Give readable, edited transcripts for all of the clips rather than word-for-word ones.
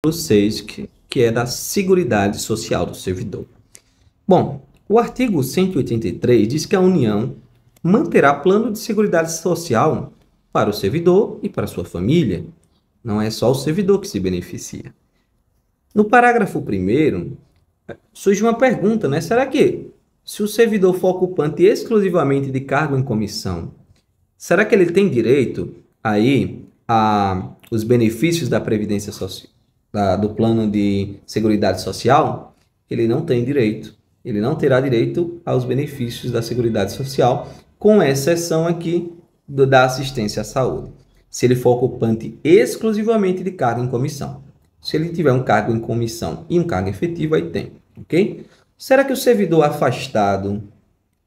6, que é da Seguridade Social do servidor. Bom, o artigo 183 diz que a União manterá plano de seguridade social para o servidor e para sua família. Não é só o servidor que se beneficia. No parágrafo 1º, surge uma pergunta, né? Será que, se o servidor for ocupante exclusivamente de cargo em comissão, será que ele tem direito aí a os benefícios da Previdência Social, do plano de Seguridade Social? Ele não tem direito. Ele não terá direito aos benefícios da Seguridade Social, com exceção aqui da assistência à saúde. Se ele for ocupante exclusivamente de cargo em comissão. Se ele tiver um cargo em comissão e um cargo efetivo, aí tem, ok? Será que o servidor afastado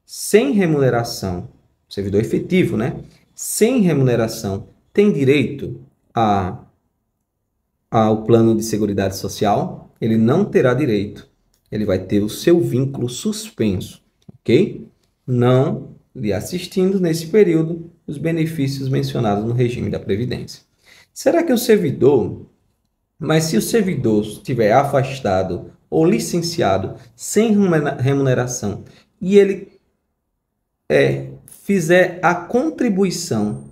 sem remuneração, servidor efetivo, né? Sem remuneração, tem direito ao plano de Seguridade Social? Ele não terá direito. Ele vai ter o seu vínculo suspenso, ok? Não lhe assistindo nesse período os benefícios mencionados no regime da Previdência. Será que o servidor... Mas se o servidor estiver afastado ou licenciado sem remuneração e ele fizer a contribuição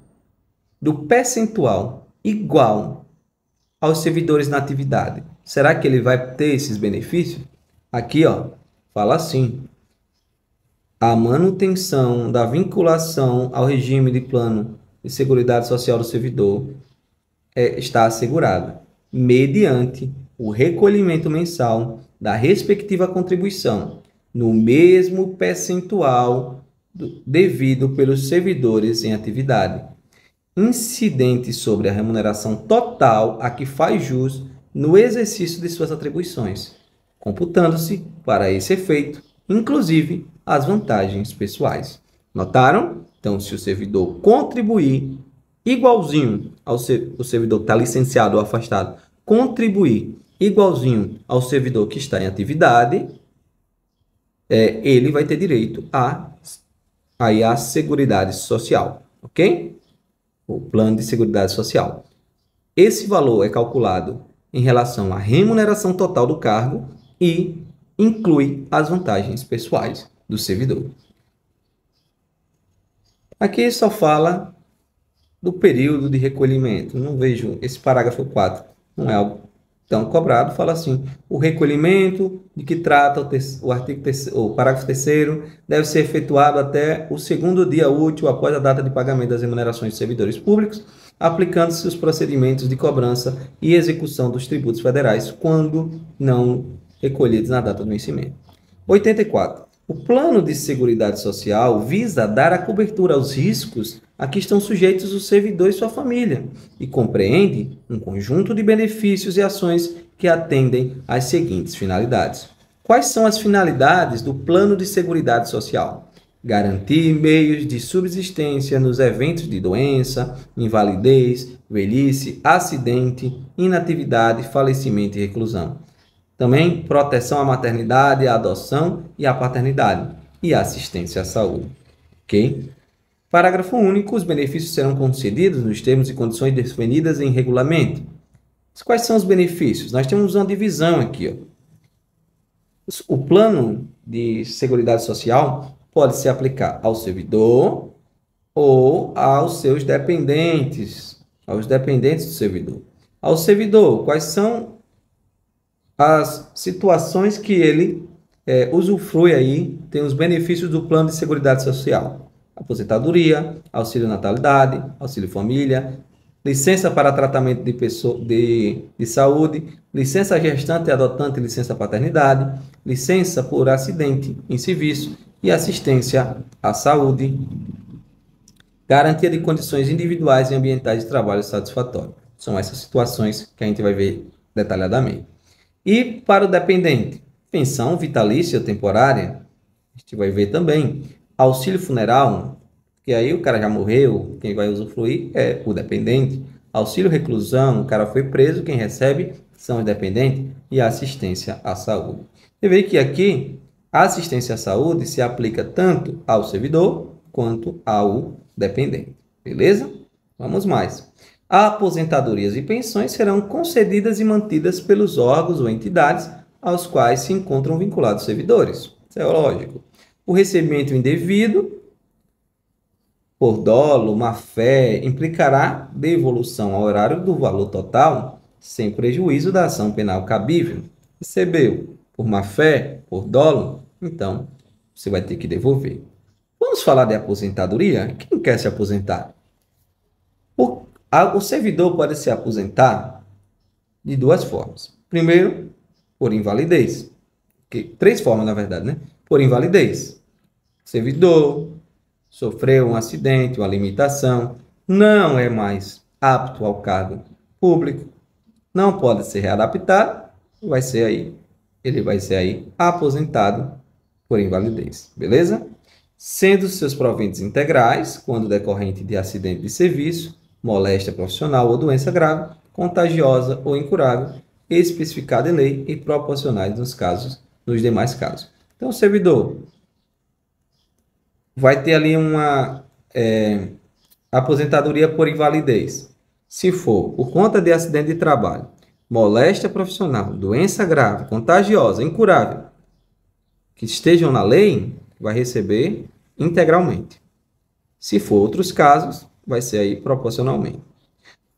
do percentual igual aos servidores na atividade, será que ele vai ter esses benefícios? Aqui, ó, fala assim: a manutenção da vinculação ao regime de plano de Seguridade Social do servidor está assegurada mediante o recolhimento mensal da respectiva contribuição, no mesmo percentual devido pelos servidores em atividade, incidente sobre a remuneração total a que faz jus no exercício de suas atribuições, computando-se, para esse efeito, inclusive, as vantagens pessoais. Notaram? Então, se o servidor contribuir igualzinho ao o servidor que está licenciado ou afastado, contribuir igualzinho ao servidor que está em atividade, ele vai ter direito à Seguridade Social, ok? O plano de Seguridade Social. Esse valor é calculado em relação à remuneração total do cargo e inclui as vantagens pessoais do servidor. Aqui só fala do período de recolhimento. Não vejo esse parágrafo 4, não é algo tão cobrado. Fala assim: o recolhimento de que trata o parágrafo 3º deve ser efetuado até o 2º dia útil após a data de pagamento das remunerações de servidores públicos, aplicando-se os procedimentos de cobrança e execução dos tributos federais quando não recolhidos na data do vencimento. 84. O plano de Seguridade Social visa dar a cobertura aos riscos a que estão sujeitos o servidor e sua família e compreende um conjunto de benefícios e ações que atendem às seguintes finalidades. Quais são as finalidades do plano de Seguridade Social? Garantir meios de subsistência nos eventos de doença, invalidez, velhice, acidente, inatividade, falecimento e reclusão. Também proteção à maternidade, à adoção e à paternidade e assistência à saúde. Ok? Parágrafo único. Os benefícios serão concedidos nos termos e condições definidas em regulamento. Quais são os benefícios? Nós temos uma divisão aqui, ó. O plano de Seguridade Social pode se aplicar ao servidor ou aos seus dependentes, aos dependentes do servidor. Ao servidor, quais são as situações que ele usufrui aí, tem os benefícios do plano de Seguridade Social: aposentadoria, auxílio natalidade, auxílio família, licença para tratamento de saúde, licença gestante e adotante e licença paternidade, licença por acidente em serviço e assistência à saúde, garantia de condições individuais e ambientais de trabalho satisfatório. São essas situações que a gente vai ver detalhadamente. E para o dependente, pensão vitalícia temporária, a gente vai ver também auxílio funeral, que aí o cara já morreu, quem vai usufruir é o dependente. Auxílio reclusão, o cara foi preso, quem recebe são os dependentes. E a assistência à saúde. Você vê que aqui a assistência à saúde se aplica tanto ao servidor quanto ao dependente. Beleza? Vamos mais. Aposentadorias e pensões serão concedidas e mantidas pelos órgãos ou entidades aos quais se encontram vinculados servidores. Isso é lógico. O recebimento indevido por dolo, má-fé, implicará devolução ao horário do valor total, sem prejuízo da ação penal cabível. Recebeu por má-fé, por dolo, então você vai ter que devolver. Vamos falar de aposentadoria? Quem quer se aposentar? O servidor pode se aposentar de duas formas. Primeiro, por invalidez. Três formas, na verdade, né? Por invalidez. O servidor sofreu um acidente, uma limitação, não é mais apto ao cargo público, não pode ser readaptado, ele vai ser aí aposentado por invalidez, beleza? Sendo seus proventos integrais, quando decorrente de acidente de serviço, moléstia profissional ou doença grave, contagiosa ou incurável, especificada em lei e proporcionais nos demais casos. Então, o servidor vai ter ali uma aposentadoria por invalidez. Se for por conta de acidente de trabalho, moléstia profissional, doença grave, contagiosa, incurável, que estejam na lei, vai receber integralmente. Se for outros casos, vai ser aí proporcionalmente.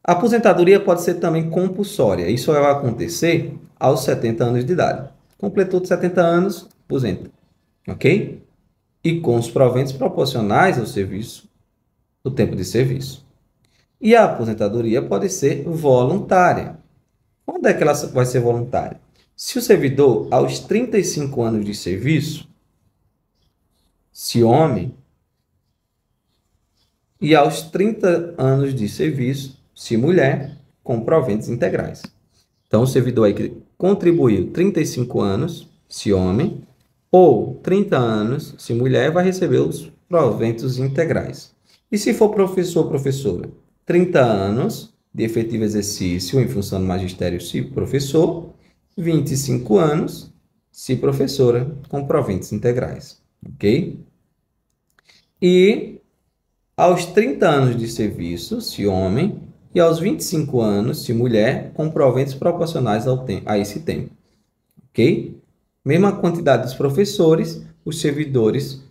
A aposentadoria pode ser também compulsória. Isso vai acontecer aos 70 anos de idade. Completou de 70 anos, aposenta. Ok? E com os proventos proporcionais ao serviço, do tempo de serviço. E a aposentadoria pode ser voluntária. Quando é que ela vai ser voluntária? Se o servidor, aos 35 anos de serviço, se homem, e aos 30 anos de serviço, se mulher, com proventos integrais. Então, o servidor aí que contribuiu 35 anos, se homem, ou 30 anos, se mulher, vai receber os proventos integrais. E se for professor ou professora, 30 anos de efetivo exercício em função do magistério, se professor, 25 anos, se professora, com proventos integrais. Ok? E aos 30 anos de serviço, se homem, e aos 25 anos, se mulher, com proventos proporcionais a esse tempo. Ok? Mesma quantidade dos professores, os servidores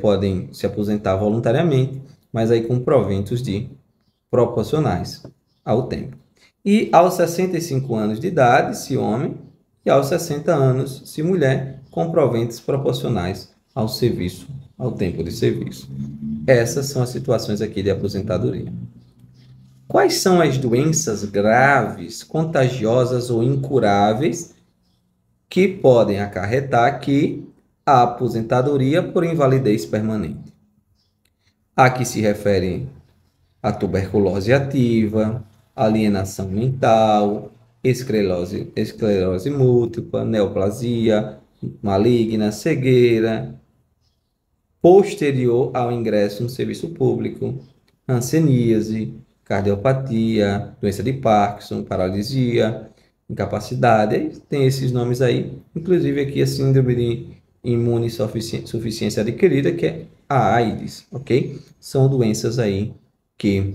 podem se aposentar voluntariamente, mas aí com proventos proporcionais ao tempo. E aos 65 anos de idade, se homem, e aos 60 anos, se mulher, com proventos proporcionais ao serviço, ao tempo de serviço. Essas são as situações aqui de aposentadoria. Quais são as doenças graves, contagiosas ou incuráveis que podem acarretar aqui a aposentadoria por invalidez permanente? A que se refere a tuberculose ativa, alienação mental, esclerose múltipla, neoplasia maligna, cegueira, posterior ao ingresso no serviço público, hanseníase, cardiopatia, doença de Parkinson, paralisia, incapacidade. Aí tem esses nomes aí, inclusive aqui a síndrome de imunossuficiência adquirida, que é a AIDS, ok? São doenças aí que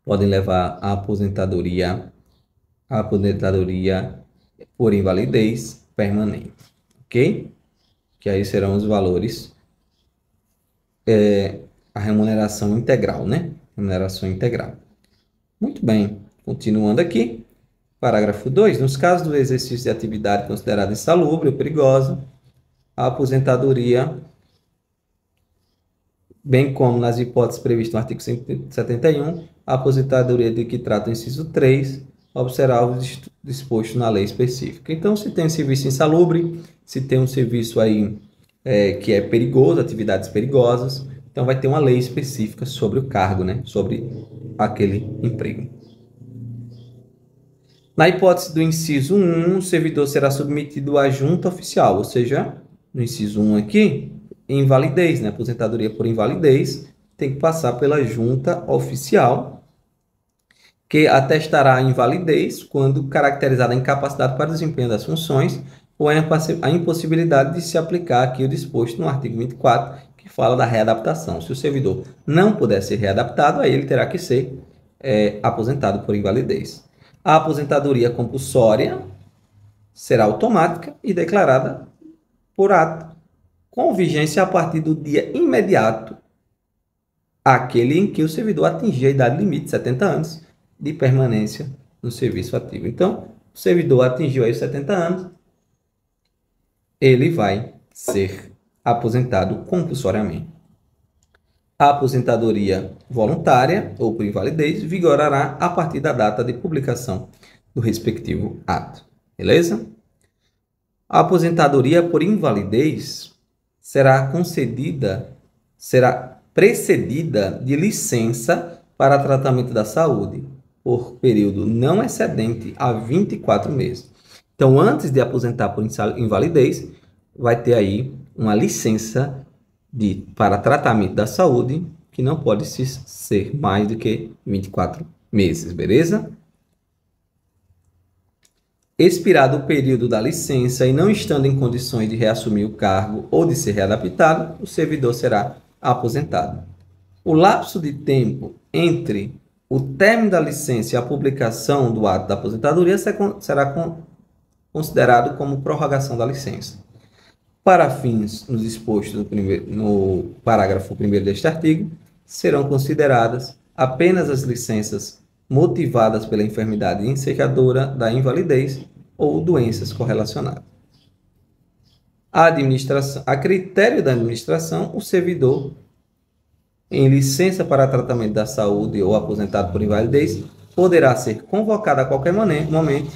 podem levar à aposentadoria por invalidez permanente, ok? Que aí serão os valores, a remuneração integral, né? Remuneração integral. Muito bem, continuando aqui. Parágrafo 2. Nos casos do exercício de atividade considerada insalubre ou perigosa, a aposentadoria, bem como nas hipóteses previstas no artigo 171, a aposentadoria de que trata o inciso 3, observar o disposto na lei específica. Então, se tem um serviço insalubre, se tem um serviço aí que é perigoso, atividades perigosas, então vai ter uma lei específica sobre o cargo, né? Sobre aquele emprego. Na hipótese do inciso 1, o servidor será submetido à junta oficial, ou seja, no inciso 1 aqui, invalidez, né? Aposentadoria por invalidez, tem que passar pela junta oficial, que atestará a invalidez quando caracterizada a incapacidade para desempenho das funções ou a impossibilidade de se aplicar aqui o disposto no artigo 24, que fala da readaptação. Se o servidor não puder ser readaptado, aí ele terá que ser é aposentado por invalidez. A aposentadoria compulsória será automática e declarada por ato, com vigência a partir do dia imediato, aquele em que o servidor atingir a idade limite, 70 anos, de permanência no serviço ativo. Então, o servidor atingiu aí os 70 anos, ele vai ser aposentado compulsoriamente. A aposentadoria voluntária ou por invalidez vigorará a partir da data de publicação do respectivo ato. Beleza? A aposentadoria por invalidez será precedida de licença para tratamento da saúde por período não excedente a 24 meses. Então, antes de aposentar por invalidez, vai ter aí uma licença para tratamento da saúde, que não pode ser mais do que 24 meses, beleza? Expirado o período da licença e não estando em condições de reassumir o cargo ou de ser readaptado, o servidor será aposentado. O lapso de tempo entre o término da licença e a publicação do ato da aposentadoria será considerado como prorrogação da licença. Para fins nos dispostos no parágrafo 1º deste artigo, serão consideradas apenas as licenças motivadas pela enfermidade encerradora da invalidez ou doenças correlacionadas. A critério da administração, o servidor em licença para tratamento da saúde ou aposentado por invalidez poderá ser convocado a qualquer momento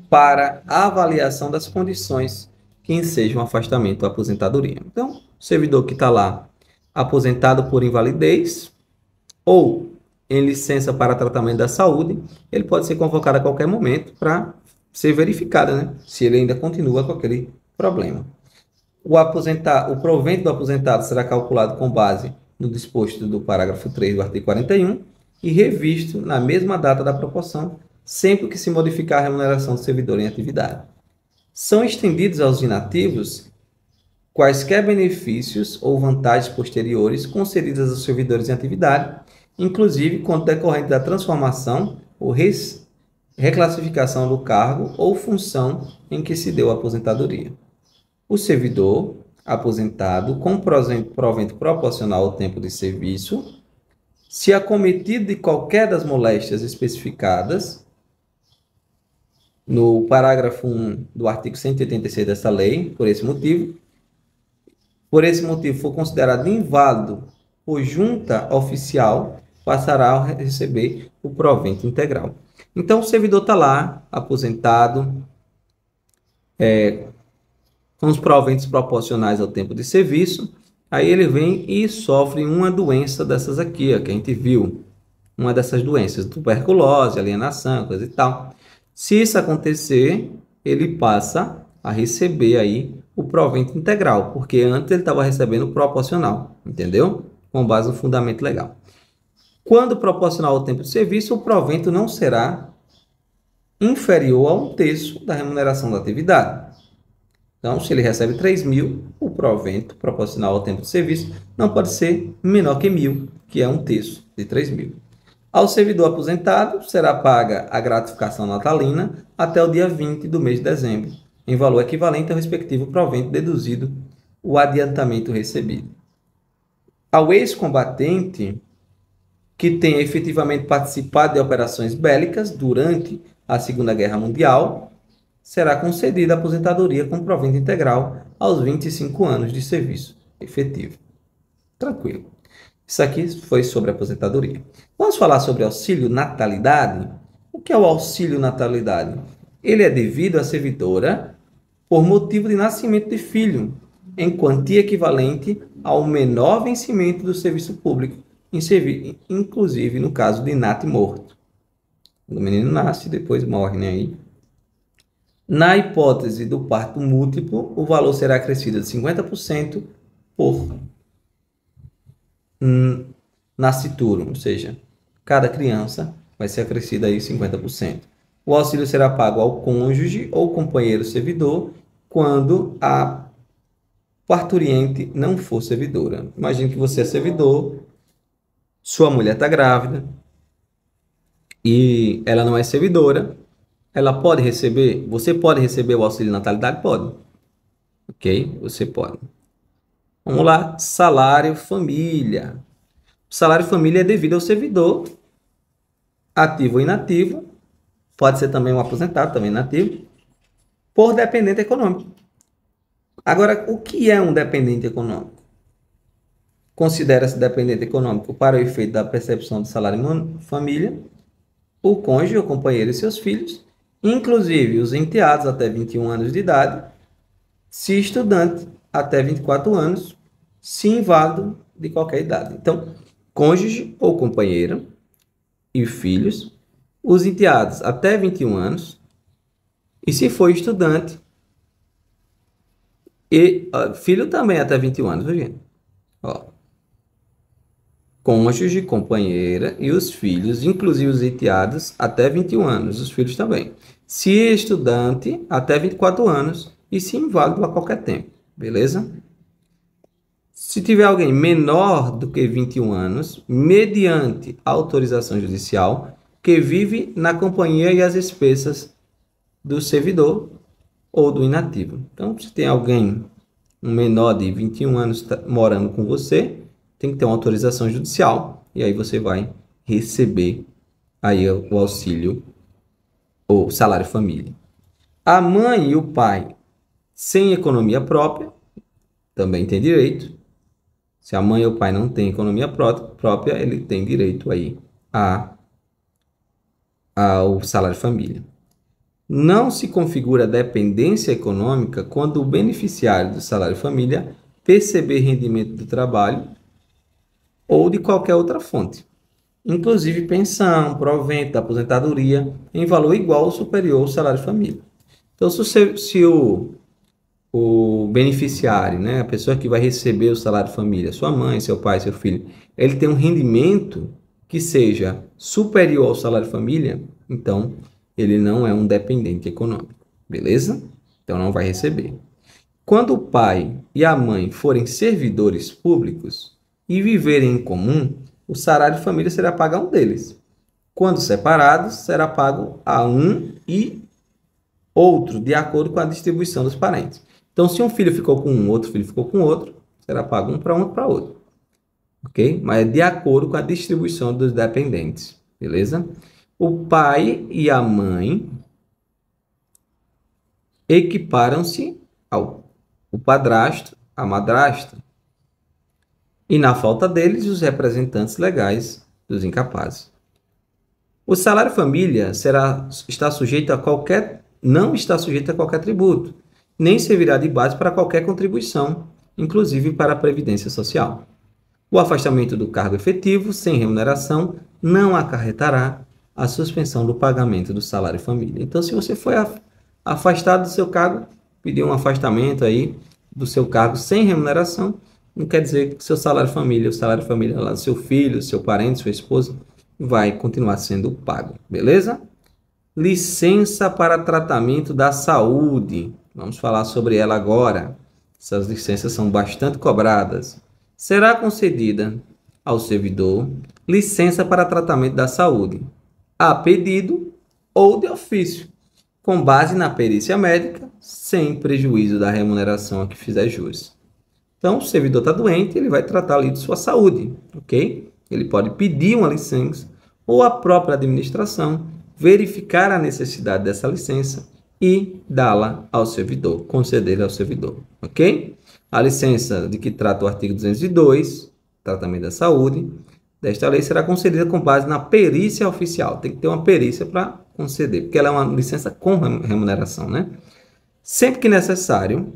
para a avaliação das condições que ensejam afastamento ou aposentadoria. Então, o servidor que está lá aposentado por invalidez ou em licença para tratamento da saúde, ele pode ser convocado a qualquer momento para ser verificado, né, se ele ainda continua com aquele problema. O provento do aposentado será calculado com base no disposto do parágrafo 3 do artigo 41 e revisto na mesma data da proporção, sempre que se modificar a remuneração do servidor em atividade. São estendidos aos inativos quaisquer benefícios ou vantagens posteriores concedidas aos servidores em atividade, inclusive quando decorrente da transformação ou reclassificação do cargo ou função em que se deu a aposentadoria. O servidor aposentado com provento proporcional ao tempo de serviço, se acometido de qualquer das moléstias especificadas no parágrafo 1 do artigo 186 dessa lei, por esse motivo for considerado inválido por junta oficial, passará a receber o provento integral. Então, o servidor está lá, aposentado, com os proventos proporcionais ao tempo de serviço, aí ele vem e sofre uma doença dessas aqui, ó, que a gente viu, uma dessas doenças, tuberculose, alienação, coisa e tal. Se isso acontecer, ele passa a receber aí o provento integral, porque antes ele estava recebendo proporcional, entendeu? Com base no fundamento legal. Quando proporcional ao tempo de serviço, o provento não será inferior a 1/3 da remuneração da atividade. Então, se ele recebe 3.000, o provento proporcional ao tempo de serviço não pode ser menor que 1.000, que é 1/3 de 3.000. Ao servidor aposentado, será paga a gratificação natalina até o dia 20 do mês de dezembro, em valor equivalente ao respectivo provento deduzido o adiantamento recebido. Ao ex-combatente que tenha efetivamente participado de operações bélicas durante a Segunda Guerra Mundial, será concedida a aposentadoria com provento integral aos 25 anos de serviço efetivo. Tranquilo. Isso aqui foi sobre aposentadoria. Vamos falar sobre auxílio natalidade? O que é o auxílio natalidade? Ele é devido à servidora por motivo de nascimento de filho, em quantia equivalente ao menor vencimento do serviço público, inclusive no caso de nato morto. O menino nasce e depois morre, né? Aí. Na hipótese do parto múltiplo, o valor será acrescido de 50% por nascituro, ou seja, cada criança vai ser acrescida aí 50%. O auxílio será pago ao cônjuge ou companheiro servidor quando a parturiente não for servidora. Imagine que você é servidor, sua mulher está grávida e ela não é servidora, ela pode receber, você pode receber o auxílio natalidade? Pode, ok? Você pode. Vamos lá, salário família. O salário família é devido ao servidor, ativo ou inativo, pode ser também um aposentado, também inativo, por dependente econômico. Agora, o que é um dependente econômico? Considera-se dependente econômico para o efeito da percepção do salário família, o cônjuge, o companheiro e seus filhos, inclusive os enteados até 21 anos de idade, se estudante até 24 anos, se inválido de qualquer idade. Então, cônjuge ou companheiro e filhos, os enteados até 21 anos, e se for estudante, e filho também até 21 anos, viu, gente? Ó, cônjuge, companheira e os filhos, inclusive os enteados, até 21 anos, os filhos também. Se estudante, até 24 anos e se inválido a qualquer tempo, beleza? Se tiver alguém menor do que 21 anos, mediante autorização judicial, que vive na companhia e às expensas do servidor ou do inativo. Então, se tem alguém, um menor de 21 anos morando com você, tem que ter uma autorização judicial e aí você vai receber aí o auxílio ou salário família. A mãe e o pai sem economia própria também tem direito. Se a mãe ou o pai não tem economia própria, ele tem direito aí ao salário família. Não se configura dependência econômica quando o beneficiário do salário família perceber rendimento do trabalho ou de qualquer outra fonte, inclusive pensão, provento, aposentadoria, em valor igual ou superior ao salário família. Então, se o beneficiário, né, a pessoa que vai receber o salário família, sua mãe, seu pai, seu filho, ele tem um rendimento que seja superior ao salário família, então ele não é um dependente econômico, beleza? Então não vai receber. Quando o pai e a mãe forem servidores públicos e viverem em comum, o salário família será pago a um deles. Quando separados, será pago a um e outro, de acordo com a distribuição dos parentes. Então, se um filho ficou com um, outro filho ficou com outro, será pago um para outro. Ok? Mas é de acordo com a distribuição dos dependentes. Beleza? O pai e a mãe equiparam-se ao o padrasto, a madrasta. E na falta deles, os representantes legais dos incapazes. O salário família não está sujeito a qualquer tributo, nem servirá de base para qualquer contribuição, inclusive para a Previdência Social. O afastamento do cargo efetivo, sem remuneração, não acarretará a suspensão do pagamento do salário família. Então, se você foi afastado do seu cargo, pediu um afastamento aí do seu cargo sem remuneração, não quer dizer que o salário família lá do seu filho, seu parente, sua esposa, vai continuar sendo pago, beleza? Licença para tratamento da saúde. Vamos falar sobre ela agora. Essas licenças são bastante cobradas. Será concedida ao servidor licença para tratamento da saúde, a pedido ou de ofício, com base na perícia médica, sem prejuízo da remuneração a que fizer jus. Então, o servidor está doente, ele vai tratar ali de sua saúde, ok? Ele pode pedir uma licença ou a própria administração verificar a necessidade dessa licença e dá-la ao servidor, conceder ao servidor, ok? A licença de que trata o artigo 202, tratamento da saúde, desta lei será concedida com base na perícia oficial. Tem que ter uma perícia para conceder, porque ela é uma licença com remuneração, né? Sempre que necessário,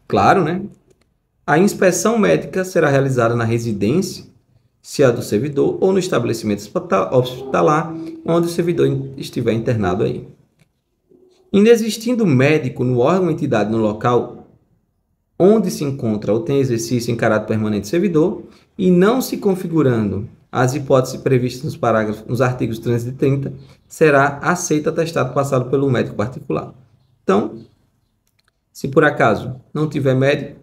claro, né? A inspeção médica será realizada na residência, se é do servidor, ou no estabelecimento hospitalar, onde o servidor estiver internado aí. Inexistindo médico no órgão ou entidade no local onde se encontra ou tem exercício em caráter permanente servidor, e não se configurando as hipóteses previstas nos artigos 330, será aceito atestado passado pelo médico particular. Então, se por acaso não tiver médico,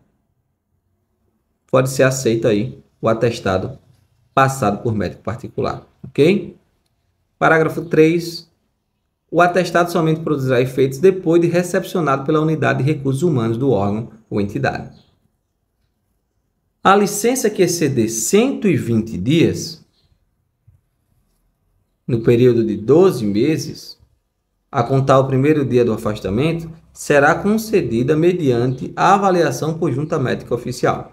pode ser aceito aí o atestado passado por médico particular, ok? Parágrafo 3. O atestado somente produzirá efeitos depois de recepcionado pela unidade de recursos humanos do órgão ou entidade. A licença que exceder 120 dias, no período de 12 meses, a contar o primeiro dia do afastamento, será concedida mediante a avaliação por junta médica oficial.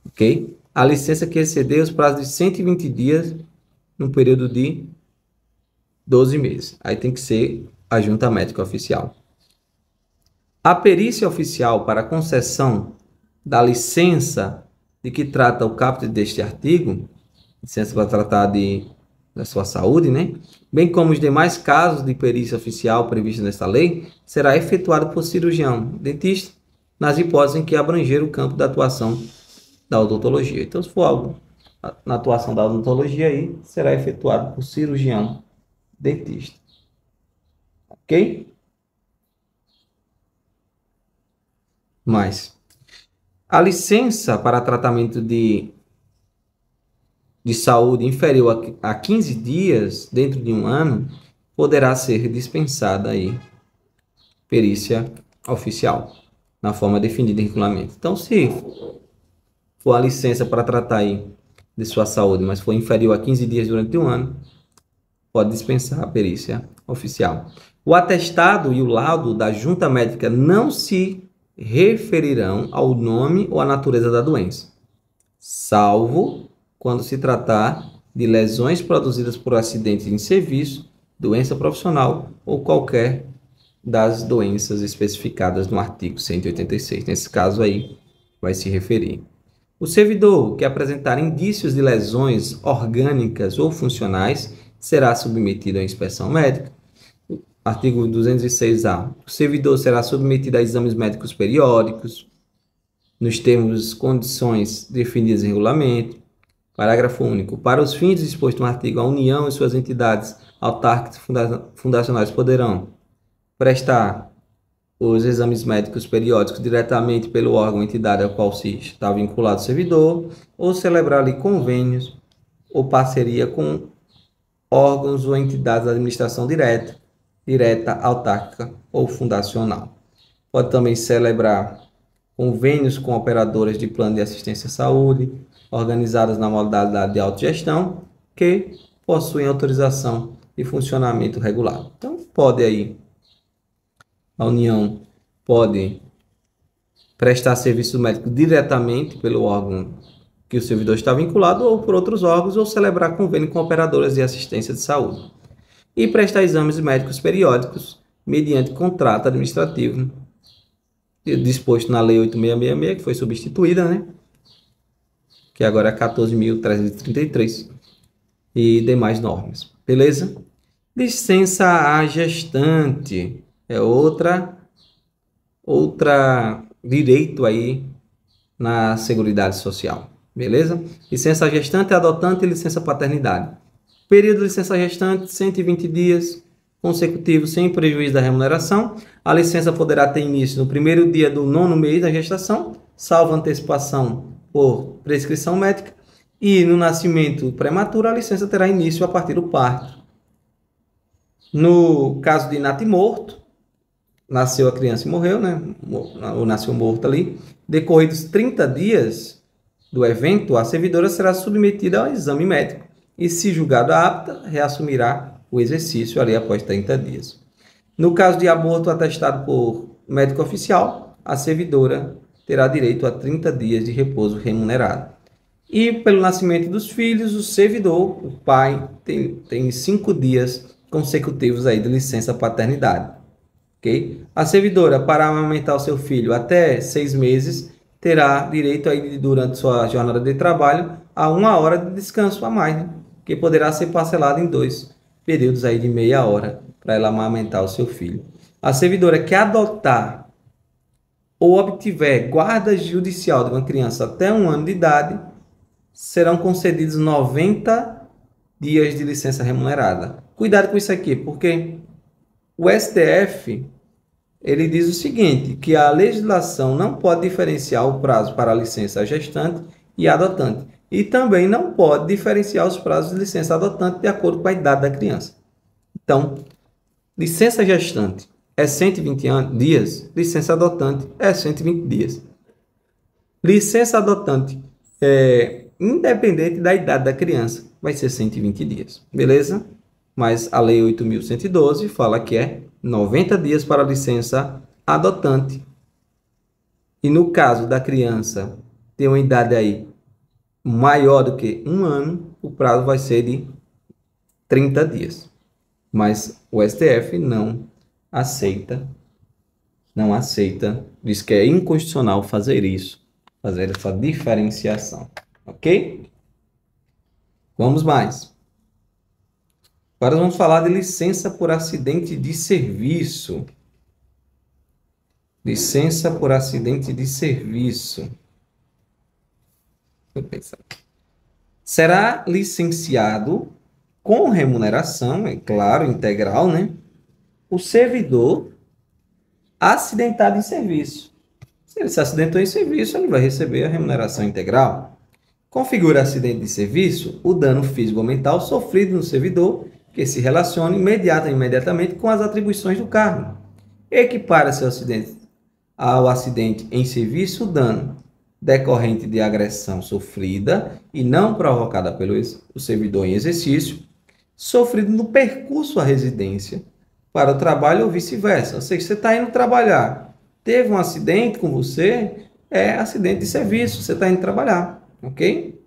Ok? A licença que exceder os prazos de 120 dias, no período de 12 meses. Aí tem que ser a junta médica oficial. A perícia oficial para a concessão da licença de que trata o caput deste artigo, licença para tratar da sua saúde, né? Bem como os demais casos de perícia oficial previstos nesta lei, será efetuado por cirurgião dentista, nas hipóteses em que abranger o campo da atuação da odontologia. Então, se for algo na atuação da odontologia aí, será efetuado por cirurgião dentista. Ok? Mais. A licença para tratamento de saúde inferior a 15 dias dentro de um ano poderá ser dispensada aí, perícia oficial, na forma definida em regulamento. Então, se for a licença para tratar aí de sua saúde, mas for inferior a 15 dias durante um ano, pode dispensar a perícia oficial. O atestado e o laudo da junta médica não se referirão ao nome ou à natureza da doença, salvo quando se tratar de lesões produzidas por acidentes em serviço, doença profissional ou qualquer das doenças especificadas no artigo 186. Nesse caso aí, vai se referir. O servidor que apresentar indícios de lesões orgânicas ou funcionais será submetido à inspeção médica. Artigo 206-A. O servidor será submetido a exames médicos periódicos, nos termos e condições definidas em regulamento. Parágrafo único. Para os fins dispostos no artigo, a União e suas entidades autárquicas fundacionais poderão prestar os exames médicos periódicos diretamente pelo órgão ou entidade ao qual se está vinculado o servidor, ou celebrar ali convênios ou parceria com órgãos ou entidades da administração direta, autárquica ou fundacional. Pode também celebrar convênios com operadoras de plano de assistência à saúde, organizadas na modalidade de autogestão, que possuem autorização de funcionamento regulado. Então, pode aí, a União pode prestar serviço médico diretamente pelo órgão que o servidor está vinculado ou por outros órgãos, ou celebrar convênio com operadoras de assistência de saúde. E prestar exames médicos periódicos mediante contrato administrativo disposto na Lei 8.666, que foi substituída, né? Que agora é 14.333 e demais normas. Beleza? Licença à gestante é outra direito aí na Seguridade Social. Beleza? Licença à gestante, adotante e licença paternidade. Período de licença gestante, 120 dias consecutivos sem prejuízo da remuneração. A licença poderá ter início no primeiro dia do 9º mês da gestação, salvo antecipação por prescrição médica. E no nascimento prematuro, a licença terá início a partir do parto. No caso de natimorto, nasceu a criança e morreu, né? Ou nasceu morto ali. Decorridos 30 dias do evento, a servidora será submetida ao exame médico e, se julgada apta, reassumirá o exercício ali após 30 dias. No caso de aborto atestado por médico oficial, a servidora terá direito a 30 dias de repouso remunerado. E pelo nascimento dos filhos, o servidor, o pai, tem 5 dias consecutivos aí de licença paternidade. Okay? A servidora, para amamentar o seu filho até 6 meses, terá direito aí, durante sua jornada de trabalho, a 1 hora de descanso a mais, né? Que poderá ser parcelado em 2 períodos aí de meia hora para ela amamentar o seu filho. A servidora que adotar ou obtiver guarda judicial de uma criança até 1 ano de idade, serão concedidos 90 dias de licença remunerada. Cuidado com isso aqui, porque o STF ele diz o seguinte, que a legislação não pode diferenciar o prazo para a licença gestante e adotante. E também não pode diferenciar os prazos de licença adotante de acordo com a idade da criança. Então, licença gestante é 120 dias, licença adotante é 120 dias. Licença adotante independente da idade da criança, vai ser 120 dias, beleza? Mas a Lei 8.112 fala que é 90 dias para a licença adotante. E no caso da criança ter uma idade aí maior do que 1 ano, o prazo vai ser de 30 dias. Mas o STF não aceita, diz que é inconstitucional fazer isso, fazer essa diferenciação, ok? Vamos mais. Agora vamos falar de licença por acidente de serviço. Licença por acidente de serviço. Deixa eu pensar. Será licenciado com remuneração, é claro, integral, né? O servidor acidentado em serviço. Se ele se acidentou em serviço, ele vai receber a remuneração integral. Configura acidente de serviço o dano físico ou mental sofrido no servidor que se relacione imediatamente com as atribuições do cargo. Equipara-se ao acidente em serviço o dano decorrente de agressão sofrida e não provocada pelo servidor em exercício, sofrido no percurso à residência para o trabalho ou vice-versa. Ou seja, você está indo trabalhar, teve um acidente com você, é acidente de serviço, você está indo trabalhar, ok?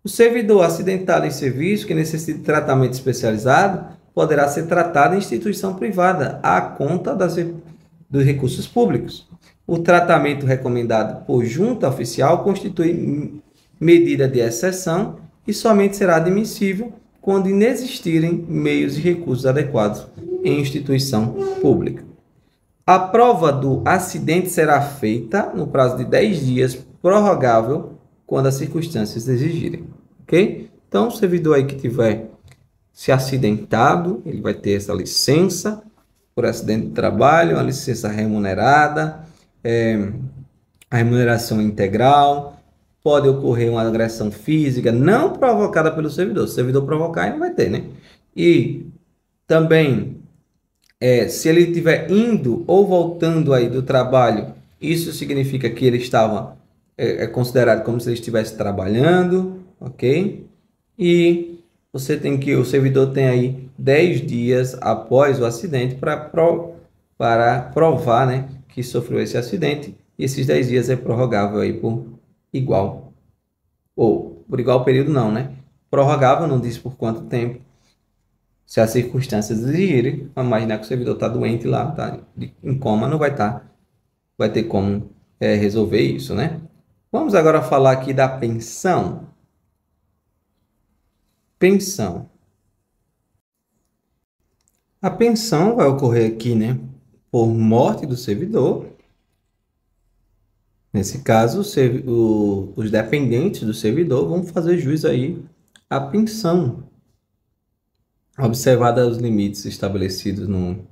O servidor acidentado em serviço que necessita de tratamento especializado poderá ser tratado em instituição privada à conta dos recursos públicos. O tratamento recomendado por junta oficial constitui medida de exceção e somente será admissível quando inexistirem meios e recursos adequados em instituição pública. A prova do acidente será feita no prazo de 10 dias, prorrogável quando as circunstâncias exigirem, ok? Então, o servidor aí que tiver se acidentado, ele vai ter essa licença por acidente de trabalho, uma licença remunerada, a remuneração integral, pode ocorrer uma agressão física não provocada pelo servidor. Se o servidor provocar, ele não vai ter, né? E também, se ele estiver indo ou voltando aí do trabalho, isso significa que ele estava, considerado como se ele estivesse trabalhando, ok? E o servidor tem aí 10 dias após o acidente para provar, né, que sofreu esse acidente, e esses 10 dias é prorrogável aí por igual, ou por igual período não, né? Prorrogável não diz por quanto tempo, se as circunstâncias exigirem. Vamos imaginar que o servidor está doente lá, está em coma, não vai ter como resolver isso, né? Vamos agora falar aqui da pensão. Pensão. A pensão vai ocorrer aqui, né, por morte do servidor. Nesse caso, os dependentes do servidor vão fazer jus aí à pensão, observados os limites estabelecidos no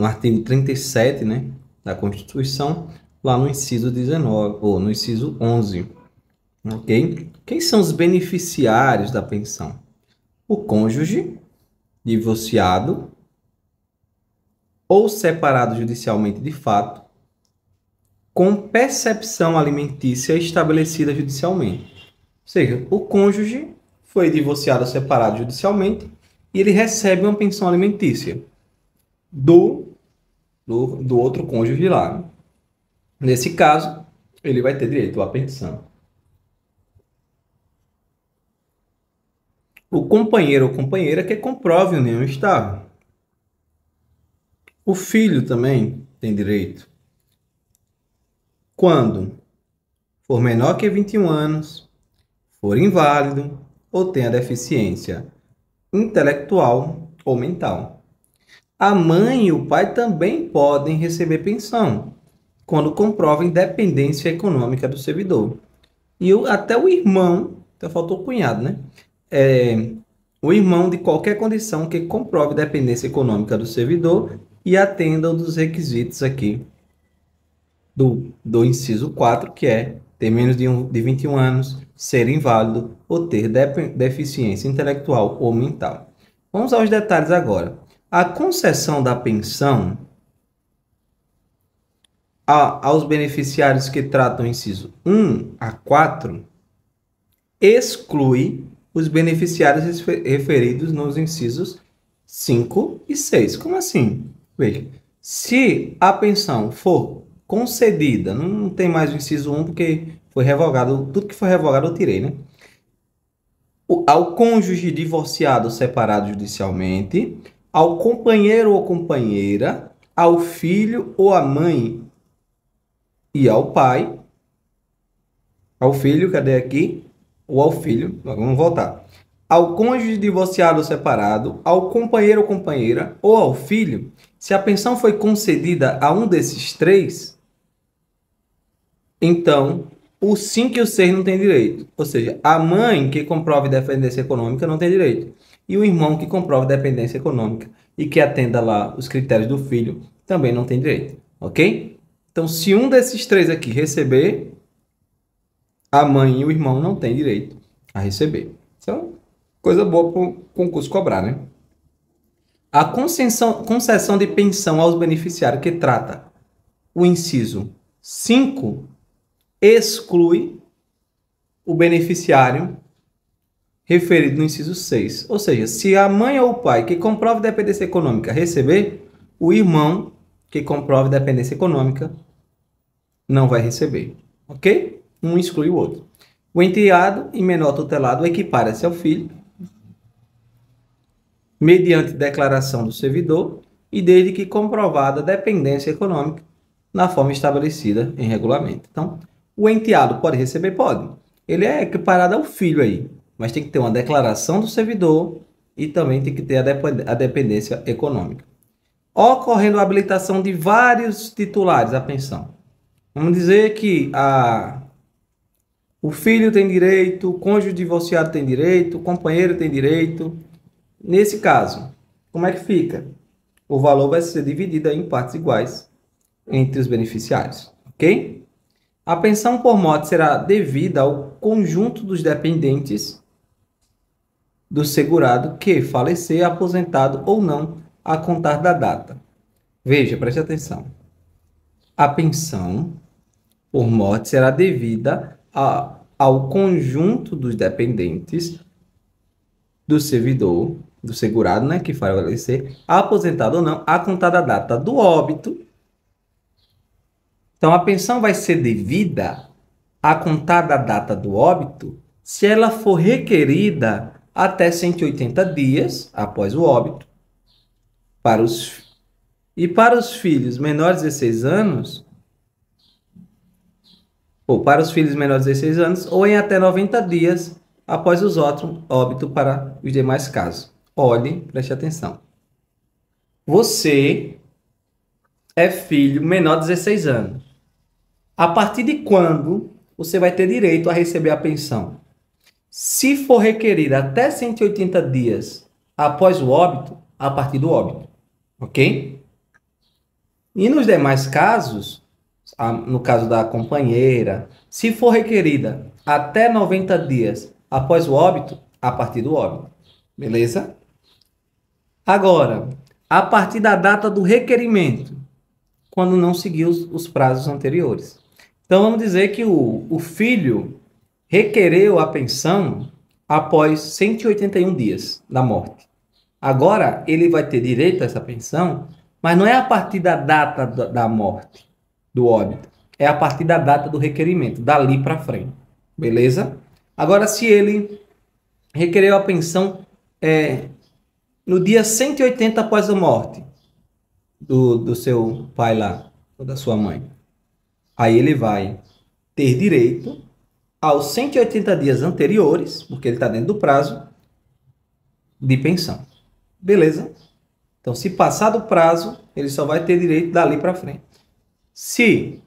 artigo 37, né, da Constituição, lá no inciso 19, ou no inciso 11. Ok? Quem são os beneficiários da pensão? O cônjuge, divorciado ou separado judicialmente de fato, com percepção alimentícia estabelecida judicialmente. Ou seja, o cônjuge foi divorciado ou separado judicialmente e ele recebe uma pensão alimentícia do outro cônjuge lá. Nesse caso, ele vai ter direito à pensão. O companheiro ou companheira que comprove união estável. O filho também tem direito. Quando for menor que 21 anos, for inválido ou tenha deficiência intelectual ou mental. A mãe e o pai também podem receber pensão, quando comprovem dependência econômica do servidor. E até o irmão, até faltou o cunhado, né? O irmão de qualquer condição que comprove dependência econômica do servidor e atenda um dos requisitos aqui do inciso 4, que é ter menos de 21 anos, ser inválido ou ter deficiência intelectual ou mental. Vamos aos detalhes agora. A concessão da pensão aos beneficiários que tratam o inciso 1 a 4 exclui os beneficiários referidos nos incisos 5 e 6. Como assim? Veja, se a pensão for concedida, não tem mais o inciso 1 porque foi revogado, tudo que foi revogado eu tirei, né? Ao cônjuge divorciado ou separado judicialmente, ao companheiro ou companheira, ao filho ou à mãe e ao pai, ao filho, cadê aqui? Ou ao filho, vamos voltar. Ao cônjuge divorciado ou separado, ao companheiro ou companheira, ou ao filho, se a pensão foi concedida a um desses três, então o 5 e o 6 não tem direito. Ou seja, a mãe que comprove dependência econômica não tem direito. E o irmão que comprove dependência econômica e que atenda lá os critérios do filho também não tem direito. Ok? Então, se um desses três aqui receber, a mãe e o irmão não têm direito a receber. Então, coisa boa para o concurso cobrar, né? A concessão de pensão aos beneficiários que trata o inciso 5 exclui o beneficiário referido no inciso 6. Ou seja, se a mãe ou o pai que comprove dependência econômica receber, o irmão que comprove dependência econômica não vai receber. Ok? Um exclui o outro. O enteado e menor tutelado equipara-se ao filho mediante declaração do servidor e desde que comprovada a dependência econômica na forma estabelecida em regulamento. Então, o enteado pode receber? Pode. Ele é equiparado ao filho aí, mas tem que ter uma declaração do servidor e também tem que ter a dependência econômica. Ocorrendo a habilitação de vários titulares à pensão. Vamos dizer que o filho tem direito, o cônjuge divorciado tem direito, o companheiro tem direito. Nesse caso, como é que fica? O valor vai ser dividido em partes iguais entre os beneficiários, ok? A pensão por morte será devida ao conjunto dos dependentes do segurado que falecer, aposentado ou não, a contar da data. Veja, preste atenção. A pensão por morte será devida ao conjunto dos dependentes do servidor, do segurado, né, que falecer, aposentado ou não, a contar da data do óbito. Então, a pensão vai ser devida a contar da data do óbito se ela for requerida até 180 dias após o óbito. Para os filhos menores de 16 anos, ou para os filhos menores de 16 anos, ou em até 90 dias após os outros óbito para os demais casos. Olhe, preste atenção. Você é filho menor de 16 anos. A partir de quando você vai ter direito a receber a pensão? Se for requerida até 180 dias após o óbito, a partir do óbito. Ok? E nos demais casos, no caso da companheira, se for requerida até 90 dias após o óbito, a partir do óbito. Beleza? Agora, a partir da data do requerimento, quando não seguiu os prazos anteriores. Então, vamos dizer que o filho requereu a pensão após 181 dias da morte. Agora, ele vai ter direito a essa pensão, mas não é a partir da data da morte, do óbito. É a partir da data do requerimento, dali para frente. Beleza? Agora, se ele requereu a pensão no dia 180 após a morte do seu pai lá, ou da sua mãe, aí ele vai ter direito aos 180 dias anteriores, porque ele está dentro do prazo de pensão. Beleza? Então, se passar do prazo, ele só vai ter direito dali para frente. Se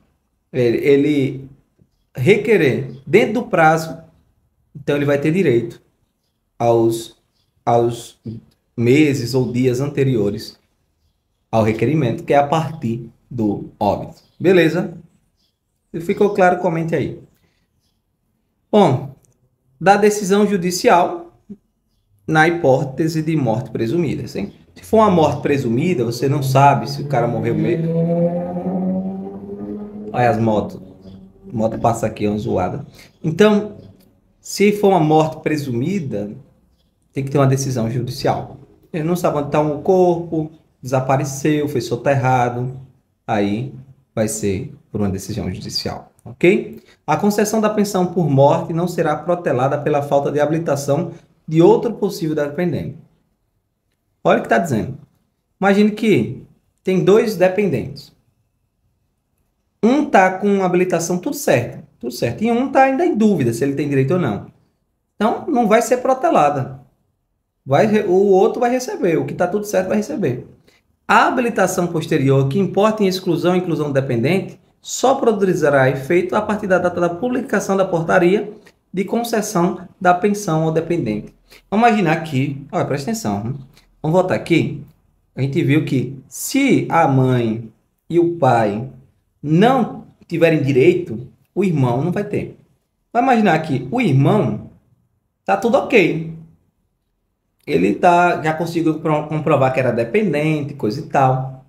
ele requerer dentro do prazo, então ele vai ter direito aos meses ou dias anteriores ao requerimento, que é a partir do óbito. Beleza? Se ficou claro, comente aí. Bom, da decisão judicial na hipótese de morte presumida, sim? Se for uma morte presumida, você não sabe se o cara morreu mesmo. Olha as motos. A moto passa aqui, é uma zoada. Então, se for uma morte presumida, tem que ter uma decisão judicial. Ele não sabe onde está o corpo, desapareceu, foi soterrado, aí vai ser por uma decisão judicial, ok? A concessão da pensão por morte não será protelada pela falta de habilitação de outro possível dependente. Olha o que está dizendo. Imagine que tem dois dependentes. Um está com habilitação tudo certo, e um está ainda em dúvida se ele tem direito ou não. Então, não vai ser protelada. O outro vai receber, o que está tudo certo vai receber. A habilitação posterior, que importa em exclusão e inclusão dependente, só produzirá efeito a partir da data da publicação da portaria de concessão da pensão ao dependente. Vamos imaginar aqui, olha, presta atenção, vamos voltar aqui. A gente viu que se a mãe e o pai não tiverem direito, o irmão não vai ter. Vamos imaginar que o irmão tá tudo ok. Ele já conseguiu comprovar que era dependente, coisa e tal.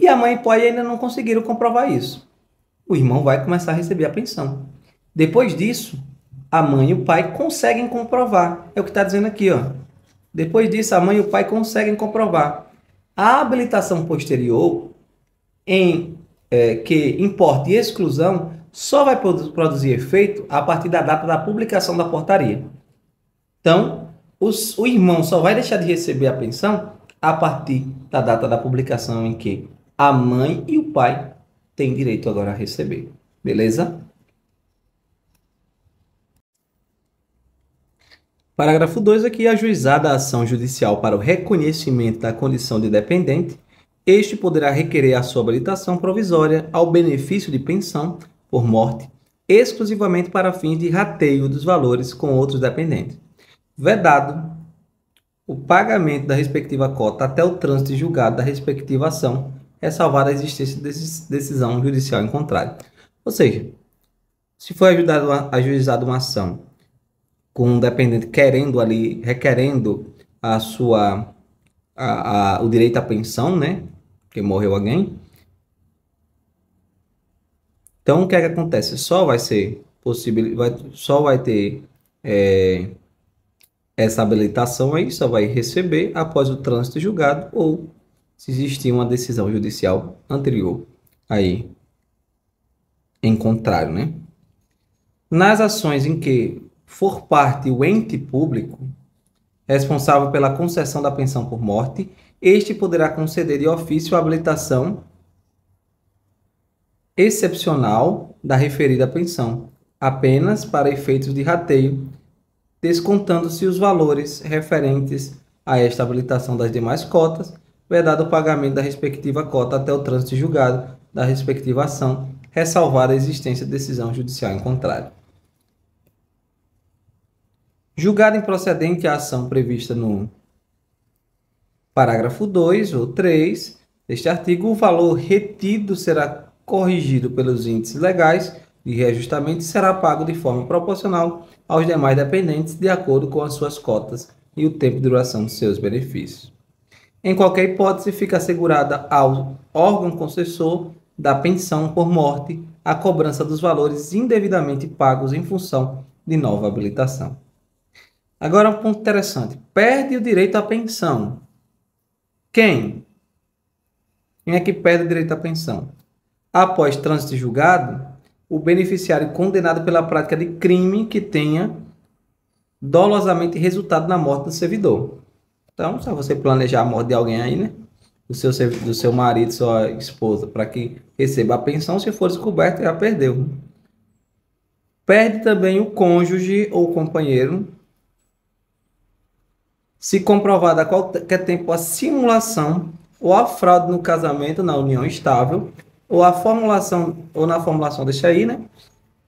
E a mãe e o pai ainda não conseguiram comprovar isso. O irmão vai começar a receber a pensão. Depois disso, a mãe e o pai conseguem comprovar. É o que está dizendo aqui, ó. Depois disso, a mãe e o pai conseguem comprovar. A habilitação posterior, que importa e exclusão, só vai produzir efeito a partir da data da publicação da portaria. Então, o irmão só vai deixar de receber a pensão a partir da data da publicação em que a mãe e o pai têm direito agora a receber. Beleza? Parágrafo 2 aqui, ajuizada a ação judicial para o reconhecimento da condição de dependente, este poderá requerer a sua habilitação provisória ao benefício de pensão por morte, exclusivamente para fins de rateio dos valores com outros dependentes. Vedado o pagamento da respectiva cota até o trânsito julgado da respectiva ação, ressalvada a existência de decisão judicial em contrário. Ou seja, se for ajuizada uma ação com um dependente requerendo o direito à pensão, né? Porque morreu alguém. Então, o que é que acontece? Só vai ser possível, só vai ter essa habilitação aí, só vai receber após o trânsito julgado ou se existir uma decisão judicial anterior aí em contrário, né? Nas ações em que for parte o ente público responsável pela concessão da pensão por morte, este poderá conceder de ofício a habilitação excepcional da referida pensão, apenas para efeitos de rateio, descontando-se os valores referentes a esta habilitação das demais cotas, vedado o pagamento da respectiva cota até o trânsito julgado da respectiva ação, ressalvada a existência de decisão judicial em contrário. Julgada improcedente a ação prevista no parágrafo 2 ou 3 deste artigo, o valor retido será corrigido pelos índices legais de reajustamento e será pago de forma proporcional aos demais dependentes de acordo com as suas cotas e o tempo de duração de seus benefícios. Em qualquer hipótese, fica assegurada ao órgão concessor da pensão por morte a cobrança dos valores indevidamente pagos em função de nova habilitação. Agora, um ponto interessante. Perde o direito à pensão. Quem? Quem é que perde o direito à pensão? Após trânsito julgado, o beneficiário condenado pela prática de crime que tenha dolosamente resultado na morte do servidor. Então, se você planejar a morte de alguém aí, né? Do seu marido, sua esposa, para que receba a pensão, se for descoberto, já perdeu. Perde também o cônjuge ou companheiro, se comprovada a qualquer tempo a simulação ou a fraude no casamento, na união estável, ou na formulação, deixa aí, né?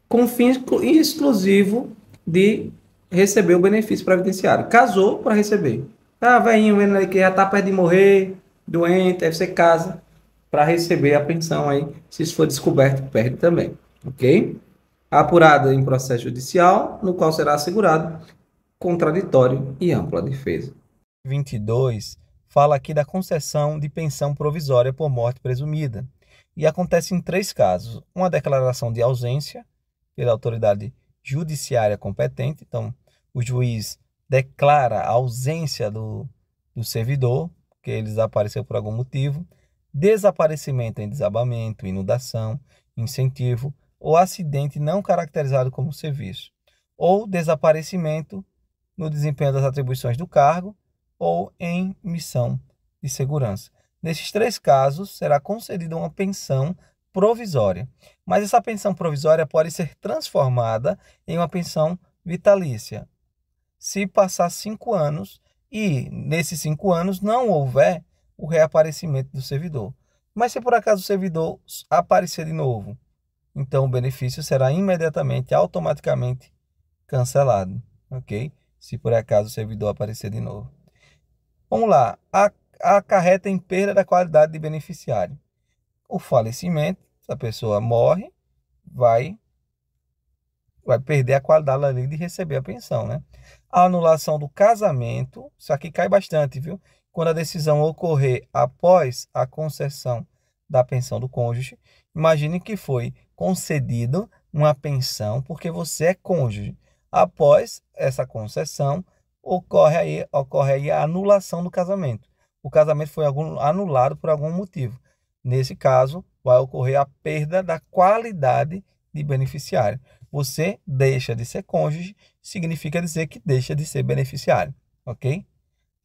Com fim exclusivo de receber o benefício previdenciário. Casou para receber. Ah, velhinho, vendo aí que já está perto de morrer, doente, aí você casa para receber a pensão aí, se isso for descoberto, perde também, ok? Apurada em processo judicial, no qual será assegurado contraditório e ampla defesa. 22 fala aqui da concessão de pensão provisória por morte presumida. E acontece em três casos: uma declaração de ausência pela autoridade judiciária competente, então o juiz declara a ausência do servidor, que ele desapareceu por algum motivo, desaparecimento em desabamento, inundação, incentivo ou acidente não caracterizado como serviço, ou desaparecimento no desempenho das atribuições do cargo ou em missão de segurança. Nesses três casos, será concedida uma pensão provisória, mas essa pensão provisória pode ser transformada em uma pensão vitalícia, se passar 5 anos e, nesses 5 anos, não houver o reaparecimento do servidor. Mas se por acaso o servidor aparecer de novo, então o benefício será imediatamente, automaticamente cancelado, ok? Se por acaso o servidor aparecer de novo. Vamos lá. Acarreta em perda da qualidade de beneficiário. O falecimento, se a pessoa morre, vai, vai perder a qualidade ali de receber a pensão, né? A anulação do casamento, isso aqui cai bastante, viu? Quando a decisão ocorrer após a concessão da pensão do cônjuge, imagine que foi concedido uma pensão porque você é cônjuge. Após essa concessão, ocorre aí a anulação do casamento. O casamento foi anulado por algum motivo. Nesse caso, vai ocorrer a perda da qualidade de beneficiário. Você deixa de ser cônjuge, significa dizer que deixa de ser beneficiário, ok?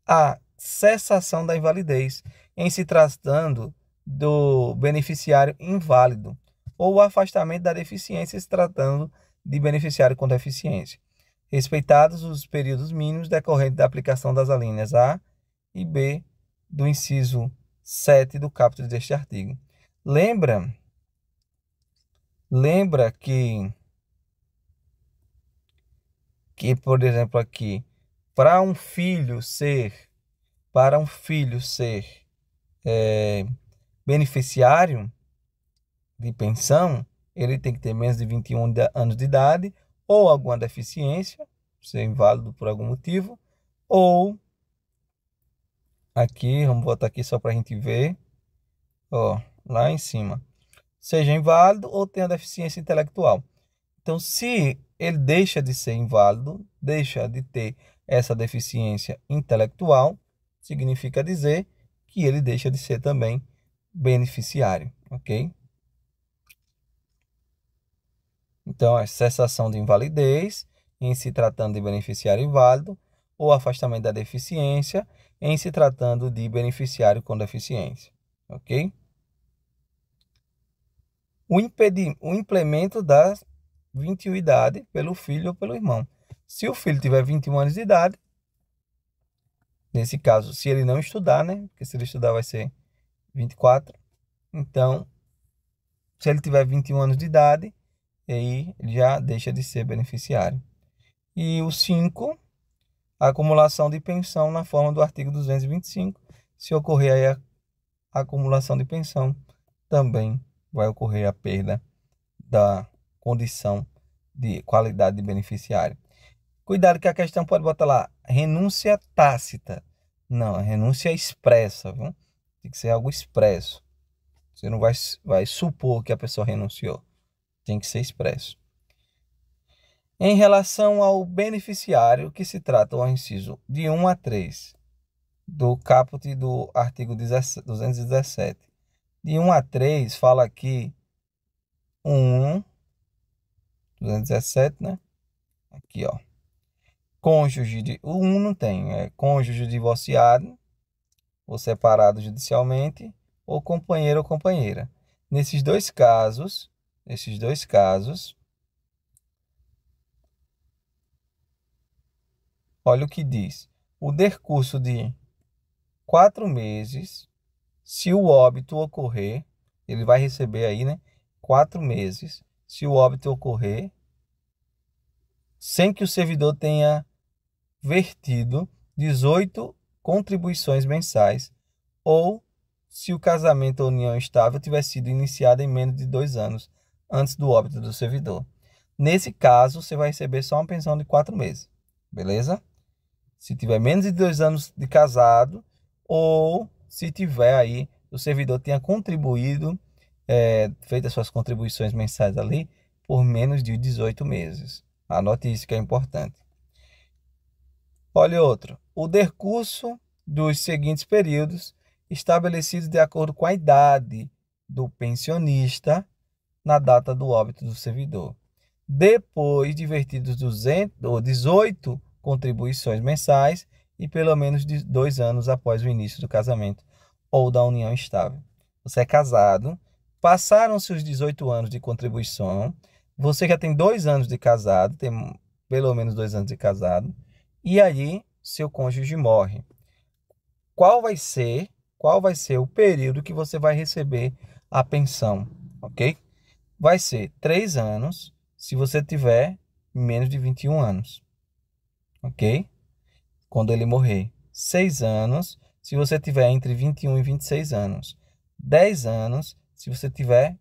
A cessação da invalidez, em se tratando do beneficiário inválido, ou o afastamento da deficiência, se tratando de beneficiário com deficiência, respeitados os períodos mínimos decorrentes da aplicação das alíneas A e B do inciso 7 do caput deste artigo. Lembra que, por exemplo, aqui, para um filho ser, é, beneficiário de pensão, ele tem que ter menos de 21 anos de idade, ou alguma deficiência, ser inválido por algum motivo, ou aqui, vamos botar aqui só para a gente ver, ó, lá em cima, seja inválido ou tenha deficiência intelectual. Então, se ele deixa de ser inválido, deixa de ter essa deficiência intelectual, significa dizer que ele deixa de ser também beneficiário, ok? Então, a cessação de invalidez, em se tratando de beneficiário inválido, ou afastamento da deficiência, em se tratando de beneficiário com deficiência, ok? O implemento da 21 idade pelo filho ou pelo irmão. Se o filho tiver 21 anos de idade, nesse caso, se ele não estudar, né? Porque se ele estudar vai ser 24. Então, se ele tiver 21 anos de idade, aí ele já deixa de ser beneficiário. E o 5, a acumulação de pensão na forma do artigo 225. Se ocorrer aí a acumulação de pensão, também vai ocorrer a perda da condição de qualidade de beneficiário. Cuidado que a questão pode botar lá, renúncia tácita. Não, renúncia expressa, viu? Tem que ser algo expresso. Você não vai supor que a pessoa renunciou. Tem que ser expresso. Em relação ao beneficiário, que se trata o inciso de 1 a 3 do caput do artigo 217. De 1 a 3 fala aqui 217, né? Aqui, ó. O 1 não tem, é cônjuge divorciado ou separado judicialmente, ou companheiro ou companheira. Nesses dois casos, olha o que diz. O decurso de 4 meses, se o óbito ocorrer, ele vai receber aí, né? 4 meses, se o óbito ocorrer, sem que o servidor tenha vertido 18 contribuições mensais ou se o casamento ou união estável tiver sido iniciado em menos de 2 anos antes do óbito do servidor. Nesse caso, você vai receber só uma pensão de 4 meses, beleza? Se tiver menos de 2 anos de casado ou se tiver aí, o servidor tenha contribuído, feito as suas contribuições mensais ali por menos de 18 meses. Anote isso que é importante. Olha outro. O decurso dos seguintes períodos estabelecidos de acordo com a idade do pensionista na data do óbito do servidor. Depois de vertidos 200 ou 18 contribuições mensais e pelo menos de 2 anos após o início do casamento ou da união estável. Você é casado, passaram-se os 18 anos de contribuição, você já tem 2 anos de casado, tem pelo menos 2 anos de casado, e aí seu cônjuge morre. Qual vai ser o período que você vai receber a pensão, ok? Vai ser 3 anos se você tiver menos de 21 anos, ok? Quando ele morrer. 6 anos se você tiver entre 21 e 26 anos. 10 anos se você tiver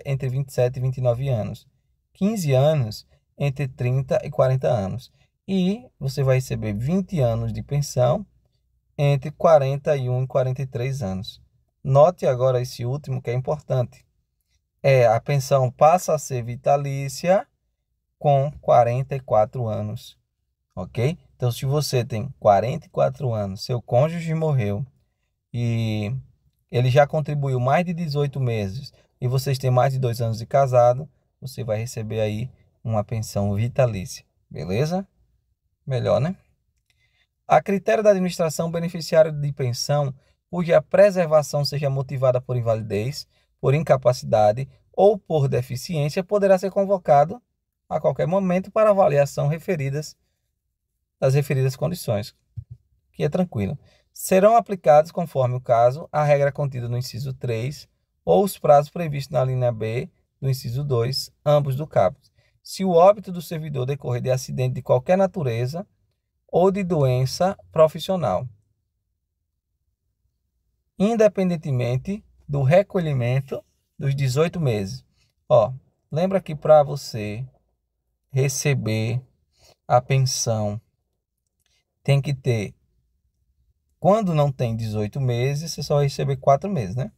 entre 27 e 29 anos. 15 anos entre 30 e 40 anos. E você vai receber 20 anos de pensão entre 41 e 43 anos. Note agora esse último que é importante. A pensão passa a ser vitalícia com 44 anos, ok? Então, se você tem 44 anos, seu cônjuge morreu e ele já contribuiu mais de 18 meses e vocês têm mais de 2 anos de casado, você vai receber aí uma pensão vitalícia, beleza? Melhor, né? A critério da administração, beneficiário de pensão cuja preservação seja motivada por invalidez, por incapacidade ou por deficiência poderá ser convocado a qualquer momento para avaliação das referidas condições, que é tranquilo. Serão aplicados, conforme o caso, a regra contida no inciso 3 ou os prazos previstos na linha B do inciso 2, ambos do caput. Se o óbito do servidor decorrer de acidente de qualquer natureza ou de doença profissional, independentemente do recolhimento dos 18 meses. Lembra que para você receber a pensão tem que ter, quando não tem 18 meses, você só vai receber 4 meses, né?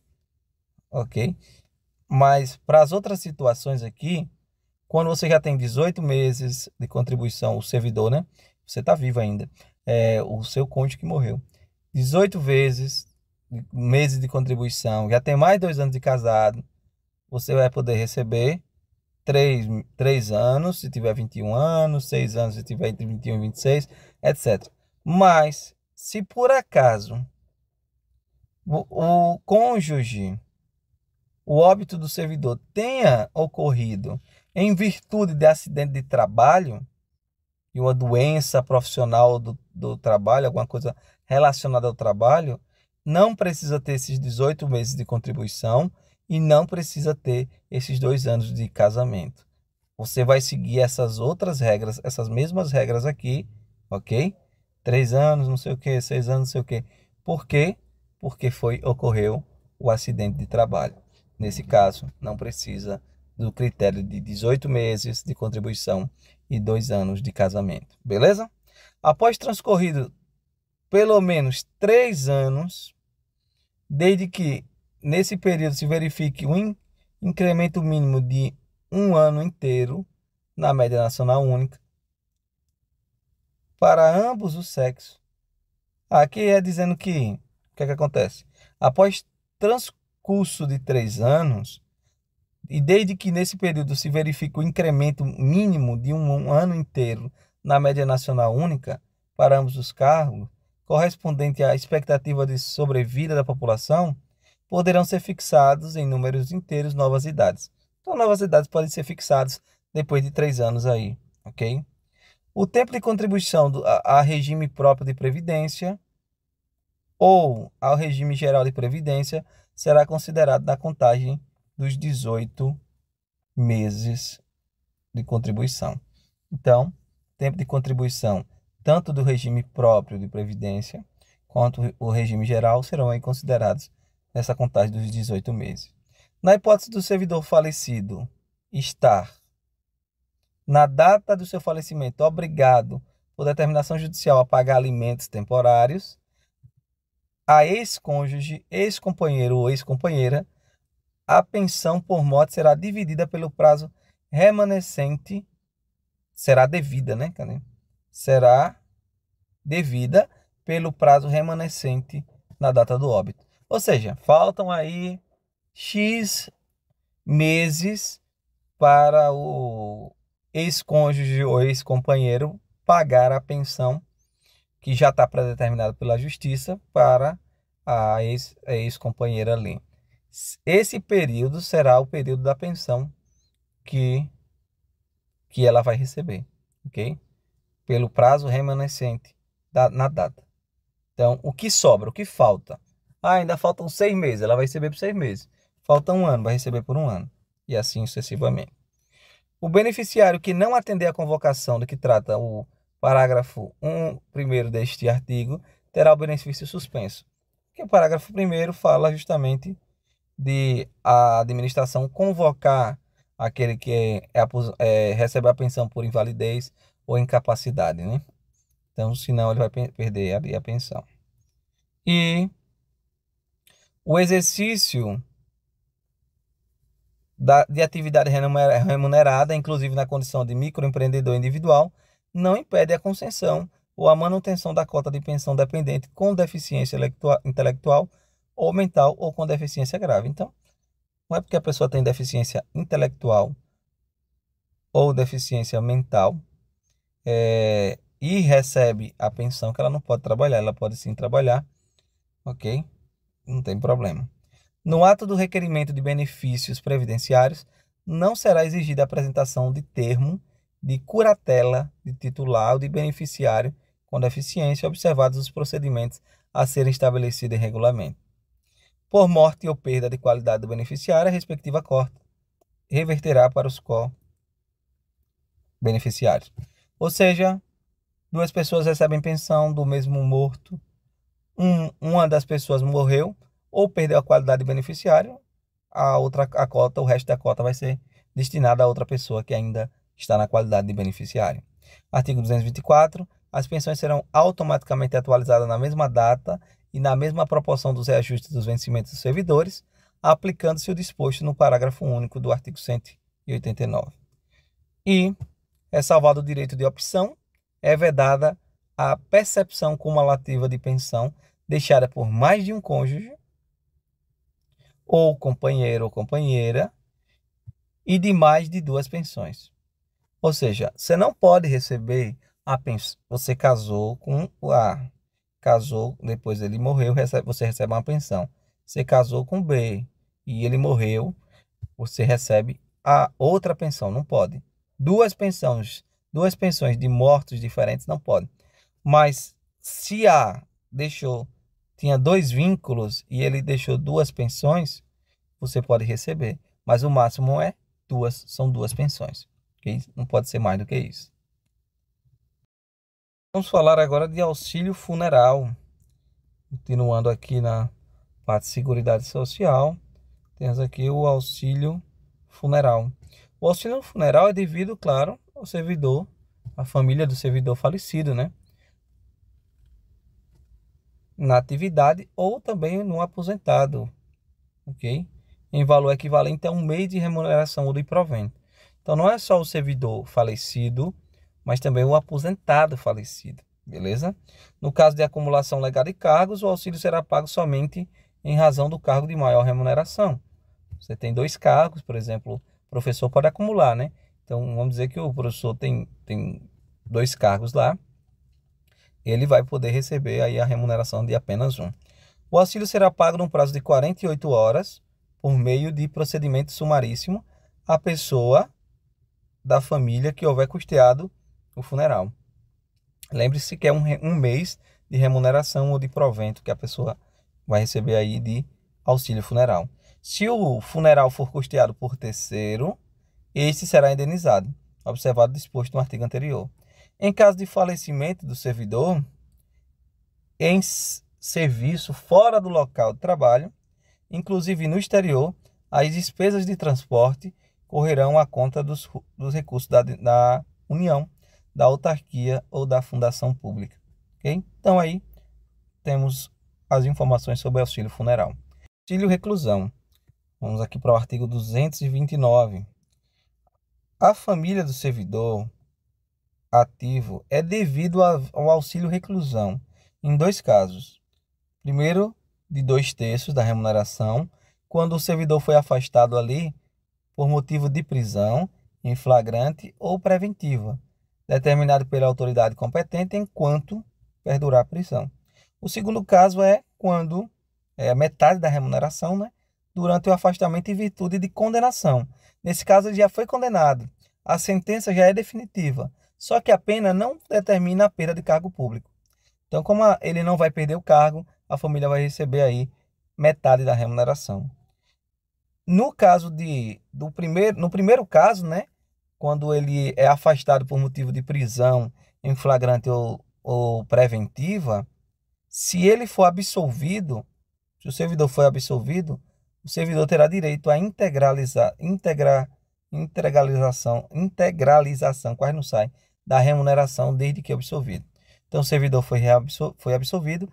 Ok? Mas para as outras situações aqui, quando você já tem 18 meses de contribuição, o servidor, né? Você está vivo ainda. O seu cônjuge que morreu. 18 meses de contribuição, já tem mais 2 anos de casado, você vai poder receber 3 anos, se tiver 21 anos, 6 anos, se tiver entre 21 e 26, etc. Mas, se por acaso o cônjuge, o óbito do servidor tenha ocorrido em virtude de acidente de trabalho e uma doença profissional do trabalho, alguma coisa relacionada ao trabalho, não precisa ter esses 18 meses de contribuição e não precisa ter esses 2 anos de casamento. Você vai seguir essas outras regras, essas mesmas regras aqui, ok? 3 anos, não sei o que, 6 anos, não sei o que. Por quê? Porque ocorreu o acidente de trabalho. Nesse caso, não precisa do critério de 18 meses de contribuição e 2 anos de casamento, beleza? Após transcorrido pelo menos 3 anos, desde que nesse período se verifique um incremento mínimo de 1 ano inteiro na média nacional única para ambos os sexos. Aqui é dizendo que o que é que acontece? Após transcurso de 3 anos, e desde que nesse período se verifique o incremento mínimo de 1 ano inteiro na média nacional única para ambos os cargos, correspondente à expectativa de sobrevida da população, poderão ser fixados em números inteiros novas idades. Então, novas idades podem ser fixadas depois de 3 anos aí, ok? O tempo de contribuição a regime próprio de previdência ou ao regime geral de previdência será considerado na contagem dos 18 meses de contribuição. Então, tempo de contribuição tanto do regime próprio de previdência quanto o regime geral serão aí considerados nessa contagem dos 18 meses. Na hipótese do servidor falecido estar, na data do seu falecimento, obrigado por determinação judicial a pagar alimentos temporários, a ex-cônjuge, ex-companheiro ou ex-companheira, a pensão por morte será dividida pelo prazo remanescente, será devida, né? Será devida pelo prazo remanescente na data do óbito. Ou seja, faltam aí X meses para o ex-cônjuge ou ex-companheiro pagar a pensão que já está predeterminada pela justiça para a ex-companheira ali. Esse período será o período da pensão que ela vai receber, ok? Pelo prazo remanescente na data. Então, o que sobra, o que falta? Ainda faltam 6 meses, ela vai receber por 6 meses. Falta 1 ano, vai receber por 1 ano. E assim sucessivamente. O beneficiário que não atender à convocação do que trata o parágrafo 1º deste artigo terá o benefício suspenso. Que o parágrafo 1º fala justamente de a administração convocar aquele que recebe a pensão por invalidez ou incapacidade, né? Então, senão ele vai perder ali a pensão. E o exercício de atividade remunerada, inclusive na condição de microempreendedor individual, não impede a concessão ou a manutenção da cota de pensão dependente com deficiência intelectual ou mental ou com deficiência grave. Então, não é porque a pessoa tem deficiência intelectual ou deficiência mental e recebe a pensão que ela não pode trabalhar. Ela pode sim trabalhar, ok? Não tem problema. No ato do requerimento de benefícios previdenciários, não será exigida a apresentação de termo de curatela de titular ou de beneficiário com deficiência, observados os procedimentos a serem estabelecidos em regulamento. Por morte ou perda de qualidade do beneficiário, a respectiva cota reverterá para os co-beneficiários. Ou seja, 2 pessoas recebem pensão do mesmo morto, uma das pessoas morreu ou perdeu a qualidade de beneficiário, o resto da cota vai ser destinada a outra pessoa que ainda está na qualidade de beneficiário. Artigo 224. As pensões serão automaticamente atualizadas na mesma data e na mesma proporção dos reajustes dos vencimentos dos servidores, aplicando-se o disposto no parágrafo único do artigo 189. E é salvado o direito de opção, é vedada a percepção cumulativa de pensão deixada por mais de um cônjuge, ou companheiro ou companheira, e de mais de 2 pensões. Ou seja, você não pode receber a pensão. Você casou com o A, casou, depois ele morreu, você recebe uma pensão. Você casou com B e ele morreu, você recebe a outra pensão. Não pode. 2 pensões de mortos diferentes não pode. Mas se A tinha 2 vínculos e ele deixou 2 pensões, você pode receber. Mas o máximo são 2 pensões. Okay? Não pode ser mais do que isso. Vamos falar agora de auxílio funeral. Continuando aqui na parte de Seguridade Social, temos aqui o auxílio funeral. O auxílio funeral é devido, claro, ao servidor, à família do servidor falecido, né? Na atividade ou também no aposentado, ok? Em valor equivalente a 1 mês de remuneração ou de provento. Então, não é só o servidor falecido, mas também o aposentado falecido, beleza? No caso de acumulação legal de cargos, o auxílio será pago somente em razão do cargo de maior remuneração. Você tem 2 cargos, por exemplo, o professor pode acumular, né? Então, vamos dizer que o professor tem 2 cargos lá, ele vai poder receber aí a remuneração de apenas 1. O auxílio será pago num prazo de 48 horas, por meio de procedimento sumaríssimo, à pessoa da família que houver custeado o funeral. Lembre-se que é um mês de remuneração ou de provento que a pessoa vai receber aí de auxílio funeral. Se o funeral for custeado por terceiro, este será indenizado, observado o disposto no artigo anterior. Em caso de falecimento do servidor, em serviço fora do local de trabalho, inclusive no exterior, as despesas de transporte correrão à conta dos recursos da União, da autarquia ou da fundação pública. Ok? Então aí temos as informações sobre o auxílio funeral. Auxílio reclusão. Vamos aqui para o artigo 229. A família do servidor ativo é devido ao auxílio reclusão em dois casos. Primeiro, de 2/3 da remuneração, quando o servidor foi afastado ali por motivo de prisão em flagrante ou preventiva, determinado pela autoridade competente enquanto perdurar a prisão. O segundo caso é quando é a metade da remuneração, né, durante o afastamento em virtude de condenação. Nesse caso, ele já foi condenado. A sentença já é definitiva, só que a pena não determina a perda de cargo público. Então, como ele não vai perder o cargo, a família vai receber aí metade da remuneração. No caso no primeiro caso, né, quando ele é afastado por motivo de prisão em flagrante ou preventiva, se ele for absolvido, se o servidor for absolvido, o servidor terá direito à integralização, quase não sai, da remuneração desde que absolvido. Então, o servidor foi absolvido,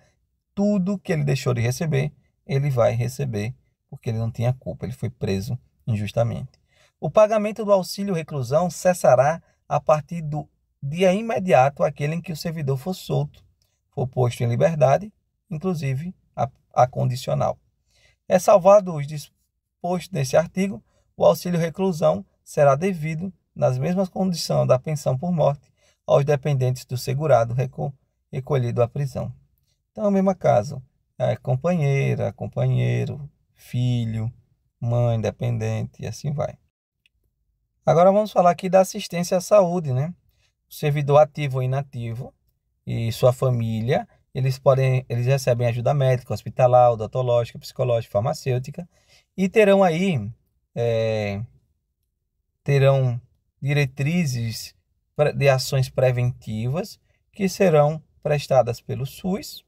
tudo que ele deixou de receber, ele vai receber, porque ele não tinha culpa, ele foi preso injustamente. O pagamento do auxílio reclusão cessará a partir do dia imediato àquele em que o servidor for solto, for posto em liberdade, inclusive a condicional. Ressalvado os dispostos nesse artigo, o auxílio reclusão será devido, nas mesmas condições da pensão por morte, aos dependentes do segurado recolhido à prisão. Então, é o mesmo caso, companheira, companheiro, filho, mãe, dependente, e assim vai. Agora vamos falar aqui da assistência à saúde, né? O servidor ativo ou inativo e sua família, eles recebem ajuda médica, hospitalar, odontológica, psicológica, farmacêutica e terão aí terão diretrizes de ações preventivas que serão prestadas pelo SUS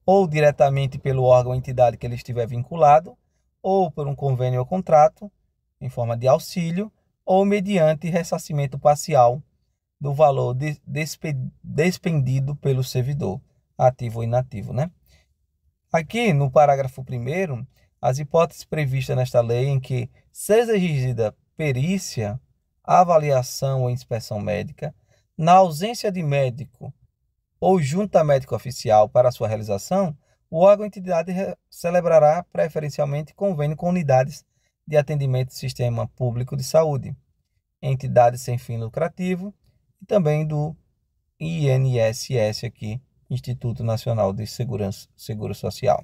ou diretamente pelo órgão ou entidade que ele estiver vinculado, ou por um convênio ou contrato, em forma de auxílio, ou mediante ressarcimento parcial do valor despendido pelo servidor, ativo ou inativo, né? Aqui, no parágrafo 1º, as hipóteses previstas nesta lei em que seja exigida perícia, avaliação ou inspeção médica, na ausência de médico ou junta médico oficial para sua realização, o órgão ou entidade celebrará preferencialmente convênio com unidades de atendimento do Sistema Público de Saúde, entidades sem fim lucrativo e também do INSS aqui, Instituto Nacional de Seguro Social.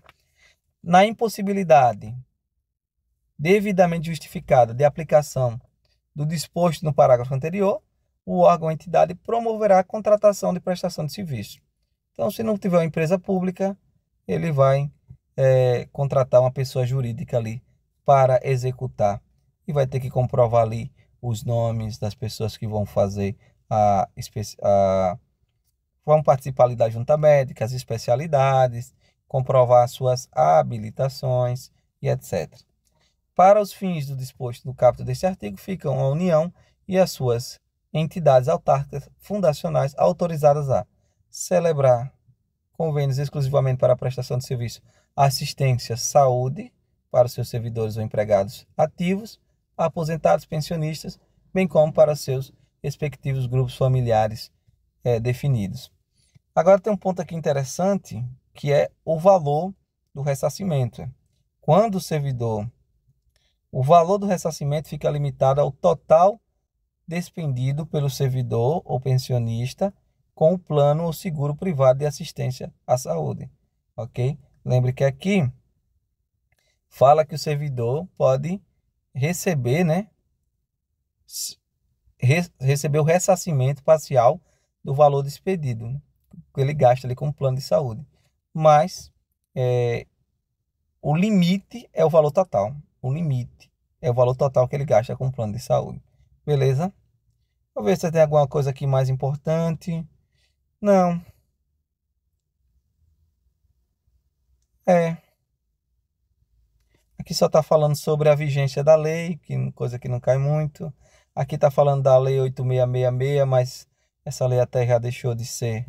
Na impossibilidade devidamente justificada de aplicação do disposto no parágrafo anterior, o órgão ou entidade promoverá a contratação de prestação de serviço. Então, se não tiver uma empresa pública, ele vai contratar uma pessoa jurídica ali para executar e vai ter que comprovar ali os nomes das pessoas que vão fazer vão participar ali da junta médica, as especialidades, comprovar suas habilitações e etc. Para os fins do disposto no caput deste artigo, ficam a União e as suas entidades autárquicas fundacionais autorizadas a celebrar convênios exclusivamente para a prestação de serviço assistência saúde para os seus servidores ou empregados ativos, aposentados, pensionistas, bem como para seus respectivos grupos familiares definidos. Agora tem um ponto aqui interessante, que é o valor do ressarcimento. Quando o valor do ressarcimento fica limitado ao total despendido pelo servidor ou pensionista com o plano ou seguro privado de assistência à saúde, ok? Lembre que aqui fala que o servidor pode receber, né, receber o ressarcimento parcial do valor despedido, né, que ele gasta ali com o plano de saúde, mas o limite é o valor total, o limite é o valor total que ele gasta com o plano de saúde, beleza? Vou ver se tem alguma coisa aqui mais importante. Não. Aqui só está falando sobre a vigência da lei, coisa que não cai muito. Aqui está falando da lei 8666, mas essa lei até já deixou de ser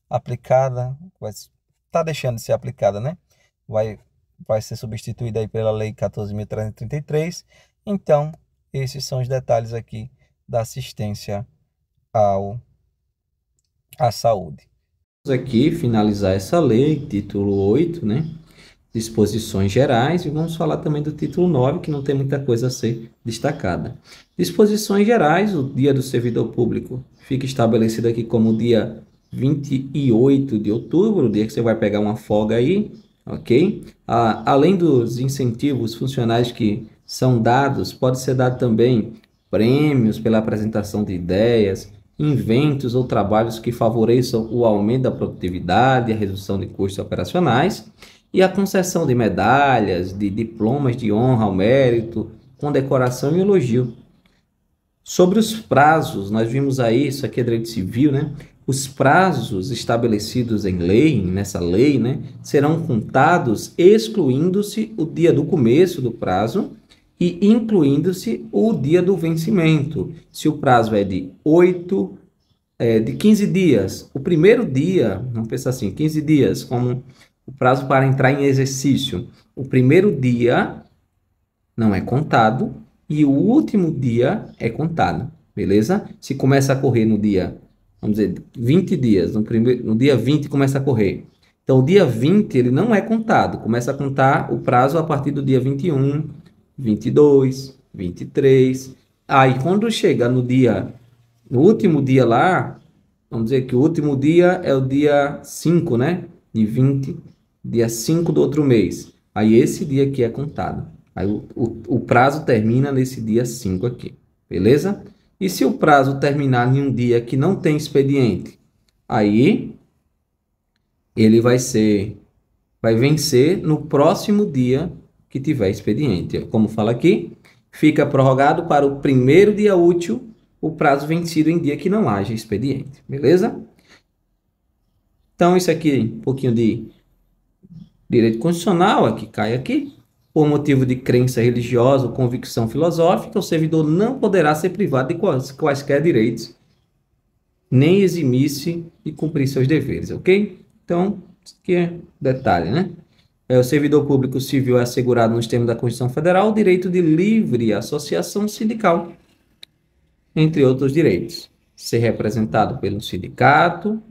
aplicada, está deixando de ser aplicada, né? Vai ser substituída aí pela lei 14.333. Então, esses são os detalhes aqui da assistência à saúde. Vamos aqui finalizar essa lei, título 8, né? Disposições gerais, e vamos falar também do título 9, que não tem muita coisa a ser destacada. Disposições gerais, o dia do servidor público fica estabelecido aqui como dia 28 de outubro, o dia que você vai pegar uma folga aí, ok? Além dos incentivos funcionais que são dados, pode ser dado também prêmios pela apresentação de ideias, inventos ou trabalhos que favoreçam o aumento da produtividade e a redução de custos operacionais, e a concessão de medalhas, de diplomas de honra ao mérito, condecoração e elogio. Sobre os prazos, nós vimos aí, isso aqui é direito civil, né? Os prazos estabelecidos em lei, nessa lei, né, serão contados excluindo-se o dia do começo do prazo e incluindo-se o dia do vencimento. Se o prazo é de 15 dias, o primeiro dia, vamos pensar assim, 15 dias, como o prazo para entrar em exercício, o primeiro dia não é contado e o último dia é contado, beleza? Se começa a correr no dia, vamos dizer, 20 dias, no dia 20 começa a correr. Então, o dia 20 ele não é contado, começa a contar o prazo a partir do dia 21, 22, 23. Aí, quando chega no último dia lá, vamos dizer que o último dia é o dia 5, né? De 20, dia 5 do outro mês. Aí esse dia aqui é contado. Aí o prazo termina nesse dia 5 aqui, beleza? E se o prazo terminar em um dia que não tem expediente, aí ele vai vencer no próximo dia que tiver expediente. Como fala aqui, fica prorrogado para o primeiro dia útil o prazo vencido em dia que não haja expediente, beleza? Então, isso aqui, um pouquinho de direito constitucional, aqui cai aqui. Por motivo de crença religiosa ou convicção filosófica, o servidor não poderá ser privado de quaisquer direitos, nem eximir-se de cumprir seus deveres, ok? Então, isso aqui é detalhe, né? O servidor público civil é assegurado nos termos da Constituição Federal o direito de livre associação sindical, entre outros direitos. Ser representado pelo sindicato,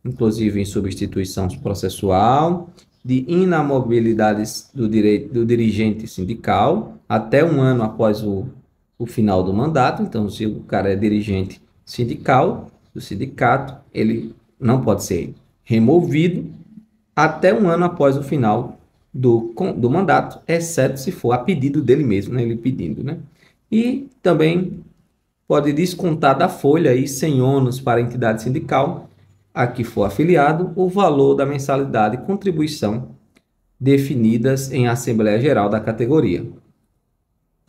inclusive em substituição processual, de inamobilidade do dirigente sindical até um ano após o final do mandato. Então, se o cara é dirigente sindical do sindicato, ele não pode ser removido até um ano após o final do mandato, exceto se for a pedido dele mesmo, né? Ele pedindo, né? E também pode descontar da folha e sem ônus para a entidade sindical a que for afiliado o valor da mensalidade e contribuição definidas em Assembleia Geral da categoria.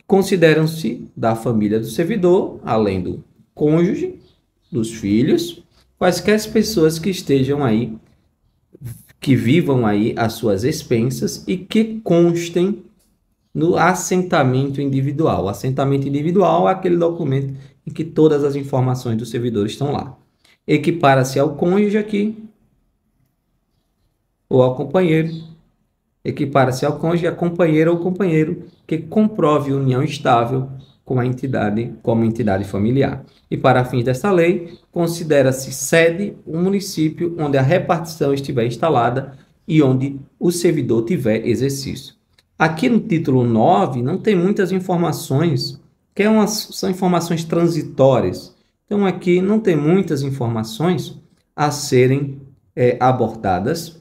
Consideram-se da família do servidor, além do cônjuge, dos filhos, quaisquer pessoas que estejam aí, que vivam aí às suas expensas e que constem no assentamento individual. O assentamento individual é aquele documento em que todas as informações do servidor estão lá. Equipara-se ao cônjuge aqui, ou ao companheiro. Equipara-se ao cônjuge, a companheira ou companheiro que comprove união estável com a entidade, como entidade familiar. E para fins desta lei, considera-se sede o município onde a repartição estiver instalada e onde o servidor tiver exercício. Aqui no título 9 não tem muitas informações, são informações transitórias. Então, aqui não tem muitas informações a serem abordadas,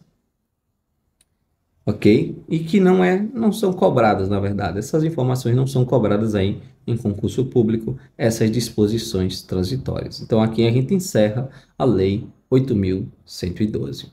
ok? E que não são cobradas, na verdade. Essas informações não são cobradas aí em concurso público, essas disposições transitórias. Então, aqui a gente encerra a Lei 8.112.